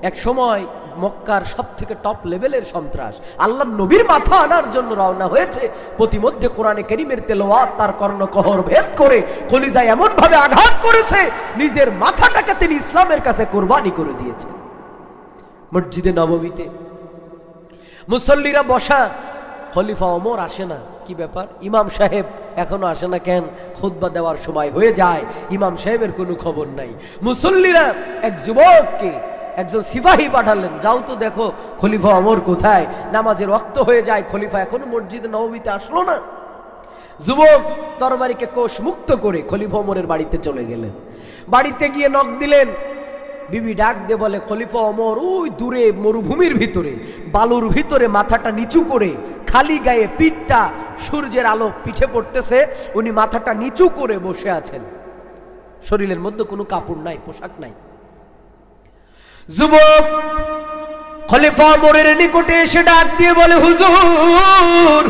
এক সময় মক্কার সব থেকে টপ লেভেলের সন্ত্রাস, আল্লাহর নবীর মাথা আনার জন্য রওনা হয়েছে। প্রতিমধ্যে কোরআনে কারীমের তেলাওয়াত তার কর্ণকহর ভেদ করে কলিজায় এমন ভাবে আঘাত করেছে, নিজের মাথাটাকে তিনি ইসলামের কাছে কোরবানি করে দিয়েছেন। মসজিদে নববীতে মুসল্লিরা বসা, খলিফা ওমর আসে না। কি ব্যাপার, ইমাম সাহেব এখনো আসে না কেন? খুতবা দেওয়ার সময় হয়ে যায়, ইমাম সাহেবের কোনো খবর নাই। মুসল্লিরা এক যুবককে, একজন সিপাহী পাঠালেন, যাও তো দেখো খলিফা ওমর কোথায়। নামাজের ওয়াক্ত হয়ে যায়, খলিফা এখনো মসজিদে নববীতে আসলো না। যুবক তরবারিকে কোষ মুক্ত করে খলিফা ওমরের বাড়িতে চলে গেলেন। বাড়িতে গিয়ে নক দিলেন, বিবি ডাক দিয়ে বলে, খলিফা ওমর ওই দূরে মরুভূমির ভিতরে, বালুর ভিতরে মাথাটা নিচু করে, খালি গায়ে, পিঠটা সূর্যের আলো পিঠে পড়তেছে, উনি মাথাটা নিচু করে বসে আছেন, শরীরের মধ্যে কোনো কাপড় নাই, পোশাক নাই। যুবক খলিফা ওমরের নিকটে এসে ডাক দিয়ে বলে, হুজুর,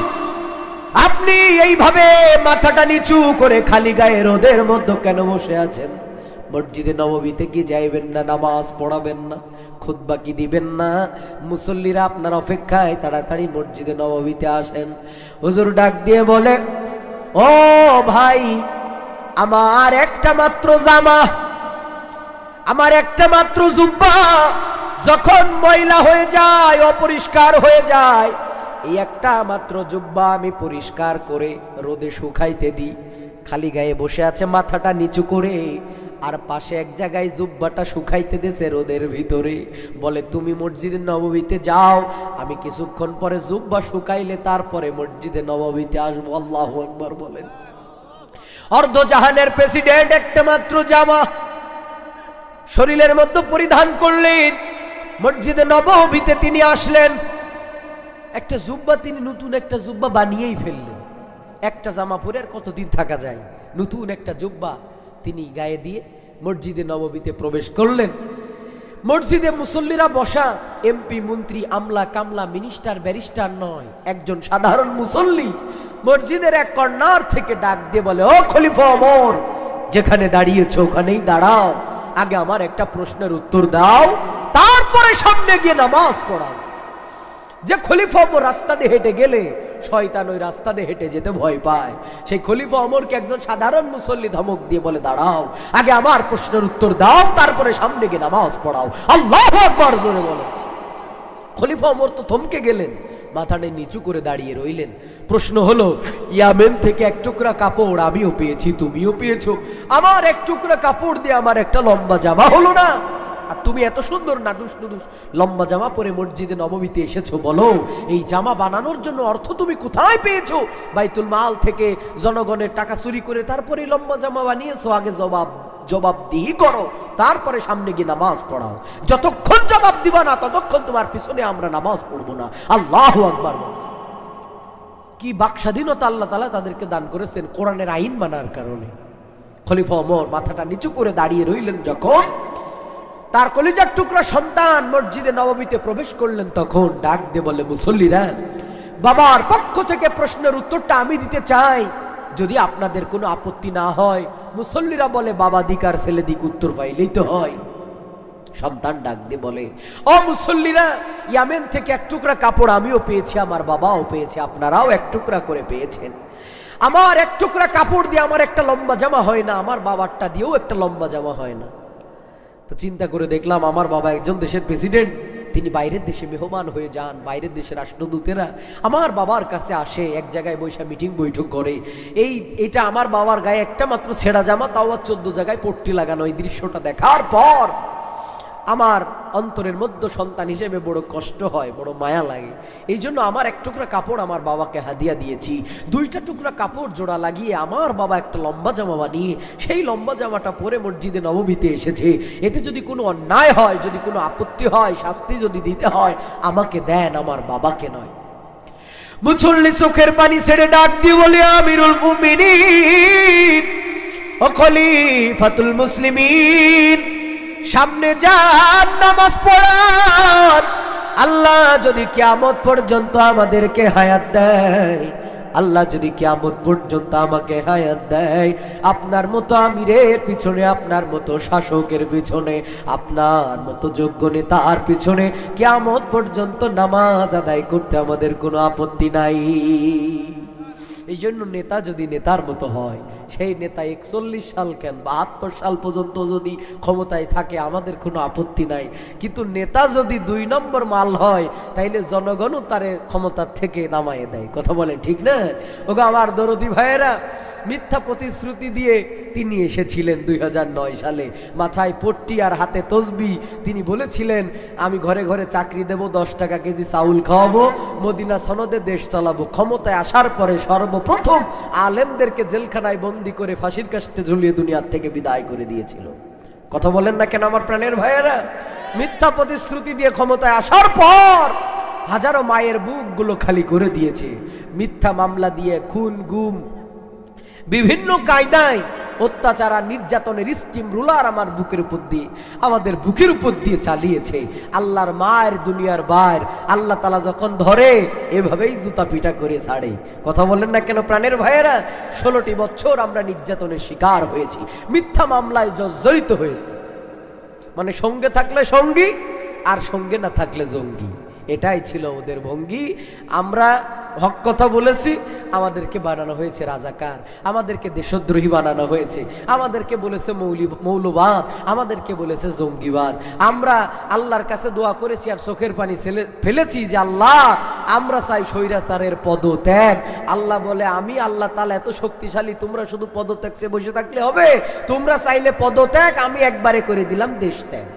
আপনি এইভাবে মাথাটা নিচু করে খালি গায়ে রোদের মধ্যে কেন বসে আছেন? মসজিদে নববীতে কি যাইবেন না? নামাজ পড়াবেন না? খুতবা কি দিবেন না? মুসল্লিরা আপনার অপেক্ষায়, তাড়াতাড়ি মসজিদে নববীতে আসেন। হুজুর ডাক দিয়ে বলে, ও ভাই, আমার একটা মাত্র জামা, আমার একটা মাত্র জুব্বা যখন ময়লা হয়ে যায়, অপরিষ্কার হয়ে যায়, এই একটা মাত্র জুব্বা আমি পরিষ্কার করে রোদে শুকাইতে দিই। খালি গায়ে বসে আছে মাথাটা নিচু করে, আর পাশে এক জায়গায় জুব্বাটা শুকাইতে দেছে রোদের ভিতরে। বলে, তুমি মসজিদে নববীতে যাও, আমি কিছুক্ষণ পরে জুব্বা শুকাইলে তারপরে মসজিদে নববীতে আসবো। আল্লাহু আকবার বলেন। অর্ধজাহানের প্রেসিডেন্ট একটা মাত্র জামা শরীরের মধ্যে পরিধান করলেন, মসজিদে নববীতে তিনি আসলেন। একটা জুব্বা তিনি নতুন একটা জুব্বা বানিয়েই ফেললেন। একটা জামা পরে আর কতদিন থাকা যায়? নতুন একটা জুব্বা তিনি গায়ে দিয়ে মসজিদে নববীতে প্রবেশ করলেন। মসজিদে মুসল্লিরা বসা, এমপি, মন্ত্রী, আমলা, কামলা, মিনিস্টার, ব্যারিস্টার নয়, একজন সাধারণ মুসল্লি মসজিদের এক কর্নার থেকে ডাক দিয়ে বলে, ও খলিফা ওমর, যেখানে দাঁড়িয়েছো ওখানেই দাঁড়াও, আগে আমার একটা প্রশ্নের উত্তর দাও, তারপরে সামনে গিয়ে নামাজ পড়াও। যে খলিফা ওমর রাস্তা দিয়ে হেঁটে গেলে শয়তান ওই রাস্তা দিয়ে হেঁটে যেতে ভয় পায়, সেই খলিফা ওমরকে একজন সাধারণ মুসল্লি ধমক দিয়ে বলে, দাঁড়াও, আগে আমার প্রশ্নের উত্তর দাও, তারপরে সামনে গিয়ে নামাজ পড়াও। আল্লাহু আকবার জোরে বলো। খলিফা ওমর তো থমকে গেলেন, মাথাটা নিচু করে দাঁড়িয়ে রইলেন। প্রশ্ন হলো, ইয়ামেন থেকে এক টুকরা কাপড় আমিও পেয়েছি, তুমিও পেয়েছো, আমার এক টুকরা কাপড় দিয়ে আমার একটা লম্বা জামা হলো না? আর তুমি এত সুন্দর নাদুস নুদুস লম্বা জামা পরে মসজিদে নববীতে এসেছো, বলো এই জামা বানানোর জন্য অর্থ তুমি কোথায় পেয়েছো? বাইতুল মাল থেকে জনগণের টাকা চুরি করে তারপরে লম্বা জামা বানিয়েছো? আগে জবাবদিহি করো, তারপরে সামনে গিয়ে নামাজ পড়াও। যতক্ষণ জবাব দিবা না ততক্ষণ তোমার পিছনে আমরা নামাজ পড়বো না। আল্লাহু আকবার। কি বাক স্বাধীনতা আল্লাহ তাআলা তাদেরকে দান করেছেন কোরআনের আইন মানার কারণে। খলিফা ওমর মাথাটা নিচু করে দাঁড়িয়ে রইলেন। যখন তার কলিজার টুকরা সন্তান মসজিদে নববীতে প্রবেশ করলেন, তখন ডাক দিয়ে বলে, মুসল্লিরা, বাবার পক্ষ থেকে প্রশ্নের উত্তরটা আমি দিতে চাই, যদি আপনাদের কোনো আপত্তি না হয়। মুসল্লিরা বলে, বাবা দিক আর ছেলে দিক, উত্তর পাইলেই তো হয়। সন্তান ডাক দিয়ে বলে, ও মুসল্লিরা, ইয়ামেন থেকে এক টুকরা কাপড় আমিও পেয়েছি, আমার বাবাও পেয়েছে, আপনারাও এক টুকরা করে পেয়েছেন। আমার এক টুকরা কাপড় দিয়ে আমার একটা লম্বা জামা হয় না, আমার বাবারটা দিয়েও একটা লম্বা জামা হয় না। তো চিন্তা করে দেখলাম, আমার বাবা একজন দেশের প্রেসিডেন্ট, তিনি বাইরের দেশে মেহমান হয়ে যান, বাইরের দেশের রাষ্ট্রদূতেরা আমার বাবার কাছে আসে, এক জায়গায় বৈশা মিটিং বৈঠক করে। এইটা আমার বাবার গায়ে একটা মাত্র ছেঁড়া জামা, তাও 14 জায়গায় পট্টি লাগানো। এই দৃশ্যটা দেখার পর আমার অন্তরের মধ্যে সন্তান হিসেবে বড় কষ্ট হয়, বড় মায়া লাগে। এই জন্য আমার এক টুকরা কাপড় আমার বাবাকে হাদিয়া দিয়েছি। 2টা টুকরা কাপড় জোড়া লাগিয়ে আমার বাবা একটা লম্বা জামা বানিয়ে সেই লম্বা জামাটা পরে মসজিদে নববীতে এসেছে। এতে যদি কোনো অন্যায় হয়, যদি কোনো আপত্তি হয়, শাস্তি যদি দিতে হয়, আমাকে দেন, আমার বাবাকে নয়। মুসল্লি চোখের পানি ছেড়ে ডাক দিয়ে বলে, আমিরুল মুমিনিন ও খলিফাতুল মুসলিমিন, সামনে যান, নামাজ পড়ান। আল্লাহ যদি কিয়ামত পর্যন্ত আমাদেরকে হায়াত দেয়, আল্লাহ যদি কিয়ামত পর্যন্ত আমাকে হায়াত দেয়, আপনার মতো আমিরের পিছনে, আপনার মতো শাসকের পিছনে, আপনার মতো যোগ্য নেতার পিছনে কিয়ামত পর্যন্ত নামাজ আদায় করতে আমাদের কোনো আপত্তি নাই। এই জন্য নেতা যদি নেতার মতো হয়, সেই নেতা 41 সাল কেন 72 সাল পর্যন্ত যদি ক্ষমতায় থাকে, আমাদের কোনো আপত্তি নাই। কিন্তু নেতা যদি 2 নম্বর মাল হয়, তাইলে জনগণও তারে ক্ষমতার থেকে নামায়ে দেয়। কথা বলেন ঠিক না? ওগো আমার দরদি ভাইয়েরা, মিথ্যা প্রতিশ্রুতি দিয়ে তিনি এসেছিলেন 2009 সালে, মাথায় পট্টি আর হাতে তসবি। তিনি বলেছিলেন, আমি ঘরে ঘরে চাকরি দেব, 10 টাকা কেজি চাউল খাওয়াবো, মদিনা সনদে দেশ চালাবো। ক্ষমতায় আসার পরে সর্বপ্রথম আলেমদেরকে জেলখানায় বন্দি করে ফাঁসির কাস্টে ঝুলিয়ে দুনিয়ার থেকে বিদায় করে দিয়েছিল। কথা বলেন না কেন আমার প্রাণের ভাইয়েরা? মিথ্যা প্রতিশ্রুতি দিয়ে ক্ষমতায় আসার পর হাজারো মায়ের বুকগুলো খালি করে দিয়েছে। মিথ্যা মামলা দিয়ে খুন, গুম, বিভিন্ন কায়দায় অত্যাচার আর নির্যাতনের স্টিম রুলার আমার বুকের উপর দিয়ে, আমাদের বুকের উপর দিয়ে চালিয়েছে। আল্লাহর মায়ের, দুনিয়ার বাইর, আল্লাহ তাআলা যখন ধরে এভাবেই জুতা পিটা করে ছাড়ে। কথা বলেন না কেন প্রাণের ভাইয়েরা? 16টি বছর আমরা নির্যাতনের শিকার হয়েছি, মিথ্যা মামলায় জর্জরিত হয়েছি। মানে সঙ্গে থাকলে সঙ্গী, আর সঙ্গে না থাকলে জঙ্গি, এটাই ছিল ওদের ভঙ্গি। আমরা হক কথা বলেছি, আমাদেরকে বানানো হয়েছে রাজাকার, আমাদেরকে দেশদ্রোহী বানানো হয়েছে, আমাদেরকে বলেছে মৌলবাদ, আমাদেরকে বলেছে জঙ্গিবাদ। আমরা আল্লাহর কাছে দোয়া করেছি আর চোখের পানি ফেলেছি যে আল্লাহ, আমরা চাই স্বৈরাচারের পদত্যাগ। আল্লাহ বলে, আমি আল্লাহ তাআলা এত শক্তিশালী, তোমরা শুধু পদত্যাগ চেয়ে বসে থাকলে হবে? তোমরা চাইলে পদত্যাগ, আমি একবারে করে দিলাম দেশ ত্যাগ।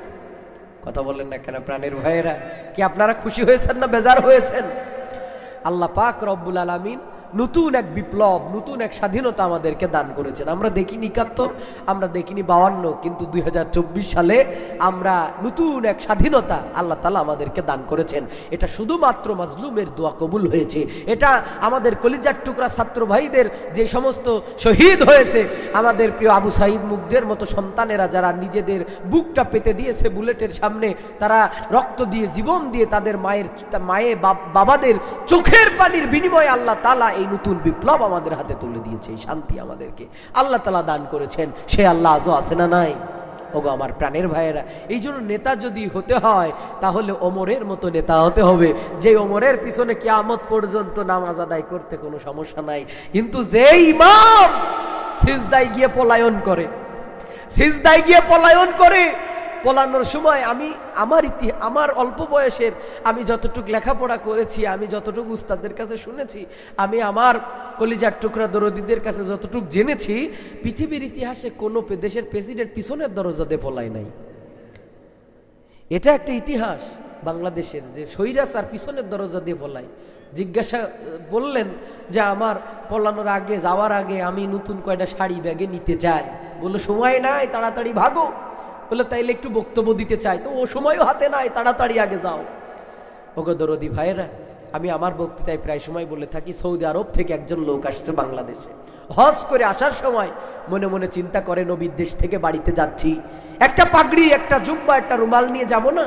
কথা বলেন না কেন প্রাণের ভাইয়েরা? কি আপনারা খুশি হয়েছেন না বেজার হয়েছেন? আল্লাহ পাক রব্বুল আলামিন নতুন এক বিপ্লব, নতুন এক স্বাধীনতা আমাদেরকে দান করেছেন। আমরা দেখিনি 71, আমরা দেখিনি 52, কিন্তু 2024 সালে আমরা নতুন এক স্বাধীনতা আল্লাহ তাআলা আমাদেরকে দান করেছেন। এটা শুধুমাত্র মাজলুমের দোয়া কবুল হয়েছে। এটা আমাদের কলিজার টুকরা ছাত্র ভাইদের যে সমস্ত শহীদ হয়েছে, আমাদের প্রিয় আবু সাঈদ মুগ্ধের মতো সন্তানেরা যারা নিজেদের বুকটা পেতে দিয়েছে বুলেটের সামনে, তারা রক্ত দিয়ে, জীবন দিয়ে, তাদের বাবাদের চোখের পানির বিনিময়ে আল্লাহ তাআলা এই নতুন বিপ্লব আমাদের হাতে তুলে দিয়েছে। এই শান্তি আমাদেরকে আল্লাহ তাআলা দান করেছেন। সে আল্লাহ আজও আছে না নাই? ওগো আমার প্রাণের ভাইয়েরা, এই জন্য নেতা যদি হতে হয়, তাহলে ওমরের মতো নেতা হতে হবে, যে ওমরের পিছনে কিয়ামত পর্যন্ত নামাজ আদায় করতে কোনো সমস্যা নাই। কিন্তু যে ইমাম সিজদায় গিয়ে পলায়ন করে, সিজদায় গিয়ে পলায়ন করে, পলানোর সময় আমি আমার অল্প বয়সের আমি যতটুকু লেখাপড়া করেছি, আমি যতটুকু উস্তাদের কাছে শুনেছি, আমি আমার কলিজার টুকরা দরদীদের কাছে যতটুকু জেনেছি, পৃথিবীর ইতিহাসে কোনো দেশের প্রেসিডেন্ট পিছনের দরজা দিয়ে পলায় নাই। এটা একটা ইতিহাস বাংলাদেশের, যে স্বৈরাচার পিছনের দরজা দিয়ে পলায়। জিজ্ঞাসা বললেন যে আমার পলানোর আগে, যাওয়ার আগে আমি নতুন কয়টা শাড়ি ব্যাগে নিতে চাই। বললো সময় নাই, তাড়াতাড়ি ভাগো। বললো তাইলে একটু বক্তব্য দিতে চাই, তো ও সময়ও হাতে নাই, তাড়াতাড়ি আগে যাও। ওগো দরদি ভাইয়েরা, আমি আমার বক্তৃতায় প্রায় সময় বলে থাকি, সৌদি আরব থেকে একজন লোক আসছে বাংলাদেশে। হজ করে আসার সময় মনে মনে চিন্তা করে, নবীর দেশ থেকে বাড়িতে যাচ্ছি, একটা পাগড়ি, একটা জুব্বা, একটা রুমাল নিয়ে যাব না?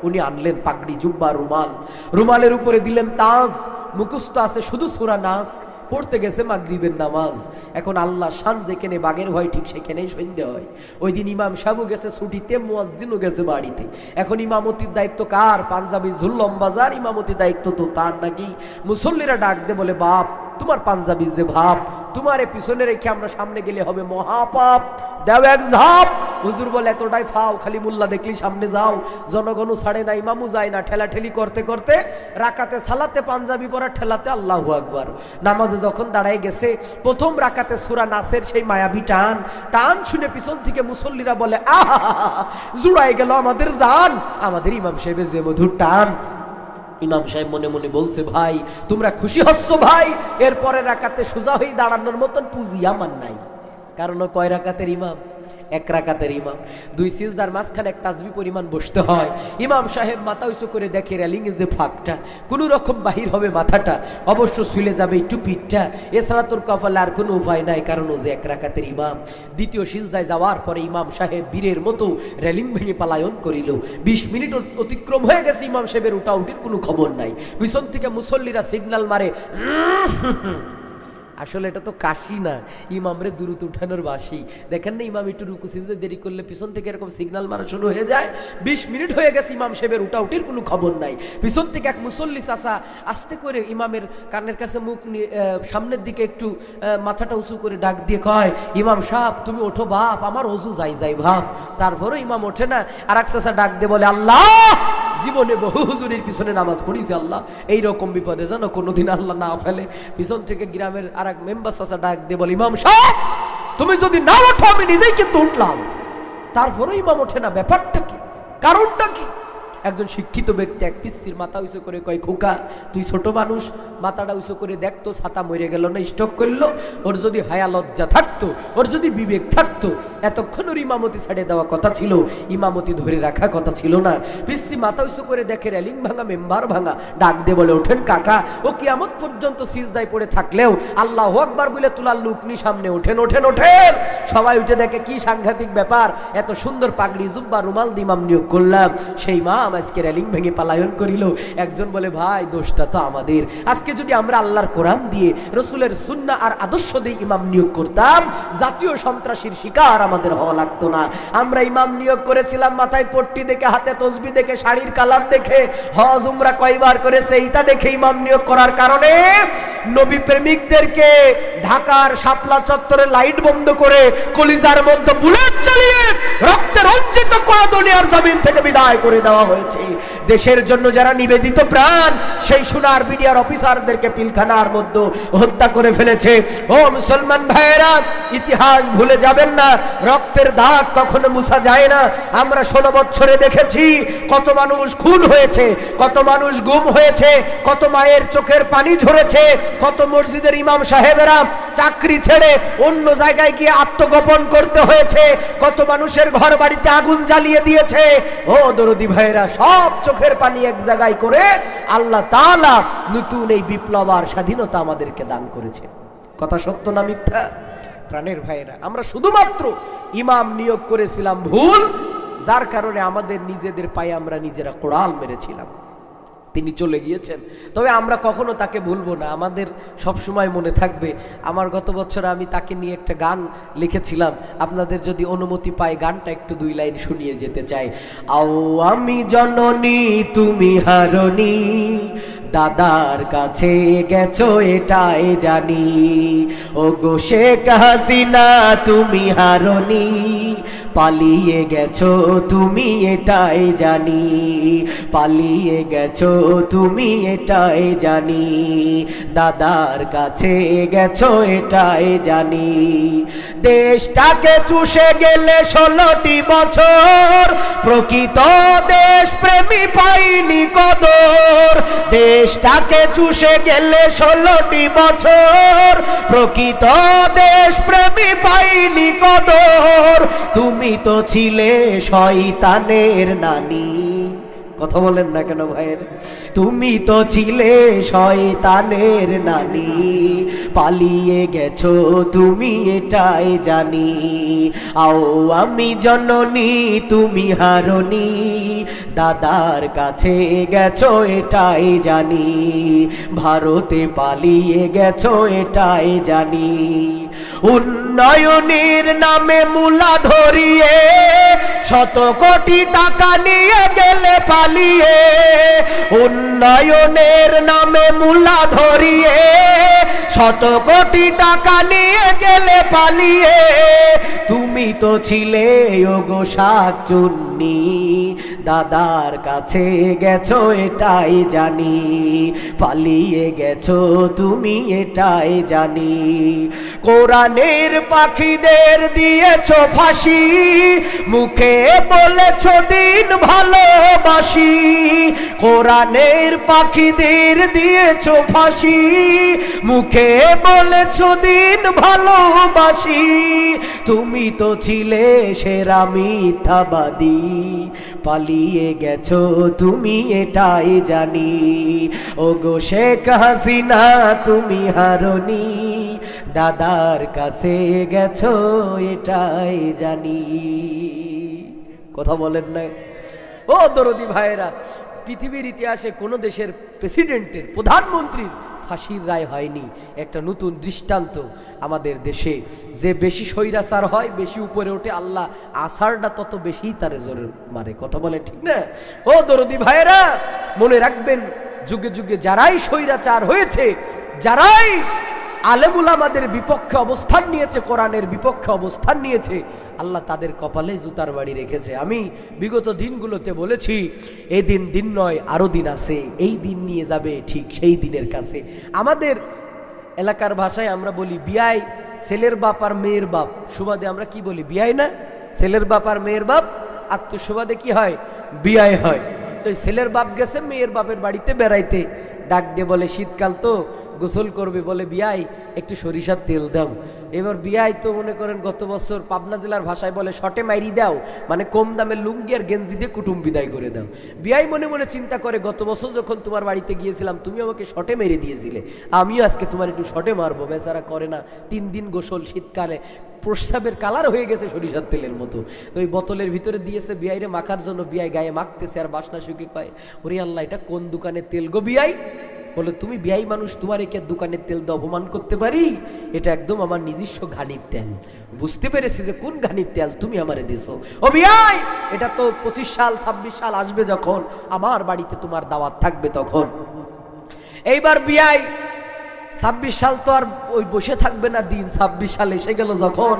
উনি আনলেন পাগড়ি, জুব্বা, রুমাল। রুমালের উপরে দিলেন তাজ, মুখস্থ আছে শুধু সূরা নাস, পড়তে গেছে মাগরিবের নামাজ। এখন আল্লাহ শান যেখানে বাঘের ভয়, ঠিক সেখানেই সন্ধ্যা হয়। ওই দিন ইমাম সাহেবও গেছে ছুটিতে, মুয়াজ্জিনও গেছে বাড়িতে। এখন ইমামতির দায়িত্ব কার? পাঞ্জাবি ঝুল্লম বাজার, ইমামতির দায়িত্ব তো তার নাকি? মুসল্লিরা ডাক দে বলে, বাপ তোমার পাঞ্জাবি যে ভাব, তোমার পিছনে রেখে আমরা সামনে গেলে হবে মহাপাপ, দেও এক ঝাপ। হুজুর বলে এতটাই ফাও, খালি মোল্লা দেখলি সামনে যাও, জনগণও ছাড়ে না, ইমামও যায় না। ঠেলাঠেলি করতে করতে রাকাতে সালাতে পাঞ্জাবি পরা ঠেলাতে আল্লাহু আকবার। নামাজে যখন দাঁড়ায় গেছে, প্রথম রাকাতে সূরা নাসের সেই মায়াবী টান টান শুনে পিছন থেকে মুসল্লিরা বলে, আহা জুড়াই গেল আমাদের জান, আমাদের ইমাম সাহেবের যে মধুর টান। ইমাম সাহেব মনে মনে বলছে, ভাই তোমরা খুশি হচ্ছ ভাই, এরপরে রাকাতে সোজা হয়ে দাঁড়ানোর মতন পুঁজি আমার নাই। কারণ কয় রাকাতের ইমাম? এক রাকাতের ইমাম। দুই সিজদার মাঝখানে এক তাসবি পরিমাণ বসতে হয়। ইমাম সাহেব মাথা উঁচু করে দেখে রেলিং এর যে ফাঁকটা, কোনো রকম বাহির হবে মাথাটা, অবশ্য শুলে যাবে একটু পিঠটা, এছাড়া তোর কপালে আর কোনো উপায় নাই, কারণ ও যে এক রাকাতের ইমাম। দ্বিতীয় সিজদায় যাওয়ার পরে ইমাম সাহেব বীরের মতো রেলিং ভেঙে পালায়ন করিল। 20 মিনিট অতিক্রম হয়ে গেছে, ইমাম সাহেবের উঠাউটির কোনো খবর নাই। পিছন থেকে মুসল্লিরা সিগন্যাল মারে, আসলে এটা তো কাশি না, ইমামরে দূরত উঠানোর বাসি। দেখেন না, ইমাম একটু রুকু সিজদা দেরি করলে পিছন থেকে এরকম সিগন্যাল মারা শুরু হয়ে যায়। 20 মিনিট হয়ে গেছে, ইমাম সাহেবের উঠাউটির কোনো খবর নাই। পিছন থেকে এক মুসল্লি চাচা আস্তে করে ইমামের কানের কাছে মুখ নিয়ে সামনের দিকে একটু মাথাটা উঁচু করে ডাক দিয়ে কয়, ইমাম সাহেব তুমি ওঠো বাপ, আমার অজু যাই যাই ভাব। তারপরও ইমাম ওঠে না। আর এক চাচা ডাক দিয়ে বলে, আল্লাহ জীবনে বহু হুজুরির পিছনে নামাজ পড়িয়েছি, আল্লাহ এইরকম বিপদে যেন কোনোদিন আল্লাহ না ফেলে। পিছন থেকে গ্রামের আর এক মেম্বার চাচা ডাক দিয়ে বলে, ইমাম সাহেব তুমি যদি না ওঠো আমি নিজেই কিন্তু উঠলাম। তারপরেও ইমাম ওঠে না, ব্যাপারটা কি, কারণটা কি? একজন শিক্ষিত ব্যক্তি এক পিসির মাথা উঁচু করে কয়, খোকা তুই ছোট মানুষ, মাথাটা উঁচু করে দেখতো, ছাতা মরে গেল না, স্টক করলো? ওর যদি হায়া লজ্জা থাকতো, ওর যদি বিবেক থাকতো, এতক্ষণ ওর ইমামতি ছেড়ে দেওয়া কথা ছিল, ইমামতি ধরে রাখা কথা ছিল না। পিসি মাথা উঁচু করে দেখে রেলিং ভাঙা, মেম্বার ভাঙা, ডাক দিয়ে বলে, ওঠেন কাকা, ও কিয়ামত পর্যন্ত সিজদায় পড়ে থাকলেও আল্লাহু আকবার বলে তোলার লুকনি সামনে, ওঠেন ওঠেন ওঠেন। সবাই উঠে দেখে, কি সাংঘাতিক ব্যাপার, এত সুন্দর পাগড়ি জুব্বা রুমাল দিয়ে ইমাম নিয়োগ করলাম, সেই ইমাম আজকে রেলিং ভেঙে পালায়ন করিল। একজন বলে, ভাই দোষটা তো আমাদের। আজকে যদি আমরা আল্লাহর কোরআন দিয়ে, রসুলের সুন্নাহ আর আদর্শ দিয়ে ইমাম নিয়োগ করতাম, জাতীয় সন্ত্রাসীর শিকার আমাদের হওয়া লাগতো না। আমরা ইমাম নিয়োগ করেছিলাম মাথায় পট্টি দেখে, হাতে তসবি দেখে, শাড়ির কালার দেখে, হজ উমরা কয়বার করেছে এইটা দেখে ইমাম নিয়োগ করার কারণে নবী প্রেমিকদেরকে ঢাকার শাপলা চত্বরে লাইট বন্ধ করে, কলিজার মধ্যে বুলেট চালিয়ে, রক্তে রঞ্জিত করে দুনিয়ার জমিন থেকে বিদায় করে দেওয়া হয়েছে। দেশের জন্য যারা নিবেদিত প্রাণ, সেই সোনার মিডিয়ার অফিসারদেরকে পিলখানার মধ্যে হত্যা করে ফেলেছে। ও মুসলমান ভাইয়েরা, ইতিহাস ভুলে যাবেন না, রক্তের দাগ কখনো মুছা যায় না। আমরা 16 বছরে দেখেছি কত মানুষ খুন হয়েছে, কত মানুষ গুম হয়েছে, কত মায়ের চোখের পানি ঝরেছে, কত মসজিদের ইমাম সাহেবেরা চাকরি ছেড়ে অন্য জায়গায় গিয়ে আত্মগোপন করতে হয়েছে, কত মানুষের ঘর বাড়িতে আগুন জ্বালিয়ে দিয়েছে। ও দরদি ভাইয়েরা, সব চোখের পানি এক জায়গায় করে আল্লাহ তাআলা নতুন এই বিপ্লব আর স্বাধীনতা আমাদেরকে দান করেছে। কথা সত্য না মিথ্যা? প্রাণের ভাইয়েরা, আমরা শুধুমাত্র ইমাম নিয়োগ করেছিলাম ভুল, যার কারণে আমাদের নিজেদের পায়ে আমরা নিজেরা কোড়াল মেরেছিলাম। তিনি চলে গিয়েছেন, তবে আমরা কখনো তাকে ভুলবো না, আমাদের সবসময় মনে থাকবে। আমার গত বছর আমি তাকে নিয়ে একটা গান লিখেছিলাম, আপনাদের যদি অনুমতি পাই গানটা একটু 2 লাইন শুনিয়ে যেতে চাই। আও আমি জননী তুমি হারণী, দাদার কাছে গেছো এটাই জানি। ও গো শেখ হাসিনা তুমি হারনি, পালিয়ে গেছো তুমি এটাই জানি, পালিয়ে গেছো তুমি এটাই জানি, দাদার কাছে গেছো এটাই জানি। দেশটাকে চুষে গেলে 16টি বছর, প্রকৃত দেশ প্রেমী পাইনি কদর। দেশটাকে চুষে গেলে 16টি বছর, প্রকৃত দেশ প্রেমী পাইনি কদর। তুমি তো ছিলে শয়তানের নানি। কথা বলেন না কেন ভাইয়ের? তুমি তো ছিলে শয়তানের নানি, পালিয়ে গেছো তুমি এটাই জানি। আও আমি জননী তুমি হারনি, দাদার কাছে গেছো এটাই জানি, ভারতে পালিয়ে গেছো এটাই জানি। উন্নয়নের নামে মূলা ধরিয়ে 100 কোটি টাকা নিয়ে গেলে পালিয়ে, উন্নয়নের নামে মূলা ধরিয়ে 100 কোটি টাকা নিয়ে গেলে পালিয়ে। তুমি তো ছিলে ওগো শাকচুন্নি, দাদার কাছে গেছো এটাই জানি, পালিয়ে গেছো তুমি এটাই জানি। কোরআনের পাখিদের দিয়েছো ফাঁসি, মুখে বলেছো দিন ভালোবাসি। কোরআনের পাখিদের দিয়েছো ফাঁসি, মুখে বলেছো দিন ভালোবাসি। তুমি তো ছিলে সেরা মিথ্যাবাদী, পালিয়ে গেছো তুমি এটাই জানি। ওগো শেখ হাসিনা তুমি হারনি, দাদার কাছে গেছো এটাই জানি। কথা বলেন না? ও দরদি ভাইয়েরা, পৃথিবীর ইতিহাসে কোনো দেশের প্রেসিডেন্টের, প্রধানমন্ত্রীর ফাঁসির রায় হয়নি। একটা নতুন দৃষ্টান্ত আমাদের দেশে। যে বেশি স্বৈরাচার হয়, বেশি উপরে ওঠে, আল্লাহ আসারটা তত বেশি তারে জোরে মারে। কথা বলে ঠিক না? ও দরদি ভাইয়েরা, মনে রাখবেন, যুগে যুগে যারাই স্বৈরাচার হয়েছে, যারাই আলেমুল আমাদের বিপক্ষে অবস্থান নিয়েছে, কোরআনের বিপক্ষে অবস্থান নিয়েছে, আল্লাহ তাদের কপালে জুতার বাড়ি রেখেছে। আমি বিগত দিনগুলোতে বলেছি, এই দিন দিন নয়, আরও দিন আছে, এই দিন নিয়ে যাবে ঠিক সেই দিনের কাছে। আমাদের এলাকার ভাষায় আমরা বলি বিয়াই, ছেলের বাপ আর মেয়ের বাপ। সুবাদে আমরা কি বলি? বিয়াই না? ছেলের বাপ আর মেয়ের বাপ। আত্মসুবাদে কি হয়? বিয়াই হয়। তো ছেলের বাপ গেছে মেয়ের বাপের বাড়িতে বেড়াইতে, ডাক দিয়ে বলে শীতকাল তো গোসল করবে, বলে বিয়াই একটু সরিষার তেল দাও। এবার বিয়াই তো মনে করেন গত বছর পাবনা জেলার ভাষায় বলে শটে মাইরি দাও, মানে কম দামে লুঙ্গি আর গেঞ্জি দিয়ে কুটুম বিদায় করে দাও। বিয়াই মনে মনে চিন্তা করে, গত বছর যখন তোমার বাড়িতে গিয়েছিলাম তুমি আমাকে শটে মেরে দিয়েছিলে, আমিও আজকে তোমার একটু শটে মারবো। বেচারা করে না, 3 দিন গোসল, শীতকালে প্রস্রাবের কালার হয়ে গেছে সরিষার তেলের মতো। তো ওই বোতলের ভিতরে দিয়েছে বিয়াইরে মাখার জন্য, বিয়াই গায়ে মাখতেছে আর বাসনা শুকে কয়, ওরে আল্লাহ, এটা কোন দোকানের তেল গো বিয়াই? বলে, তুমি বিয়াই মানুষ, তোমার একে দোকানের তেল দিয়ে অপমান করতে পারি? এটা একদম আমার নিজস্ব ঘানির তেল। বুঝতে পেরেছি যে কোন ঘানির তেল তুমি আমারে দিছো। ও বিয়াই, এটা তো 25 সাল 26 সাল আসবে যখন, আমার বাড়িতে তোমার দাওয়াত থাকবে তখন। এইবার বিয়াই 26 সাল তো আর ওই বসে থাকবে না দিন, 26 সাল এসে গেল যখন,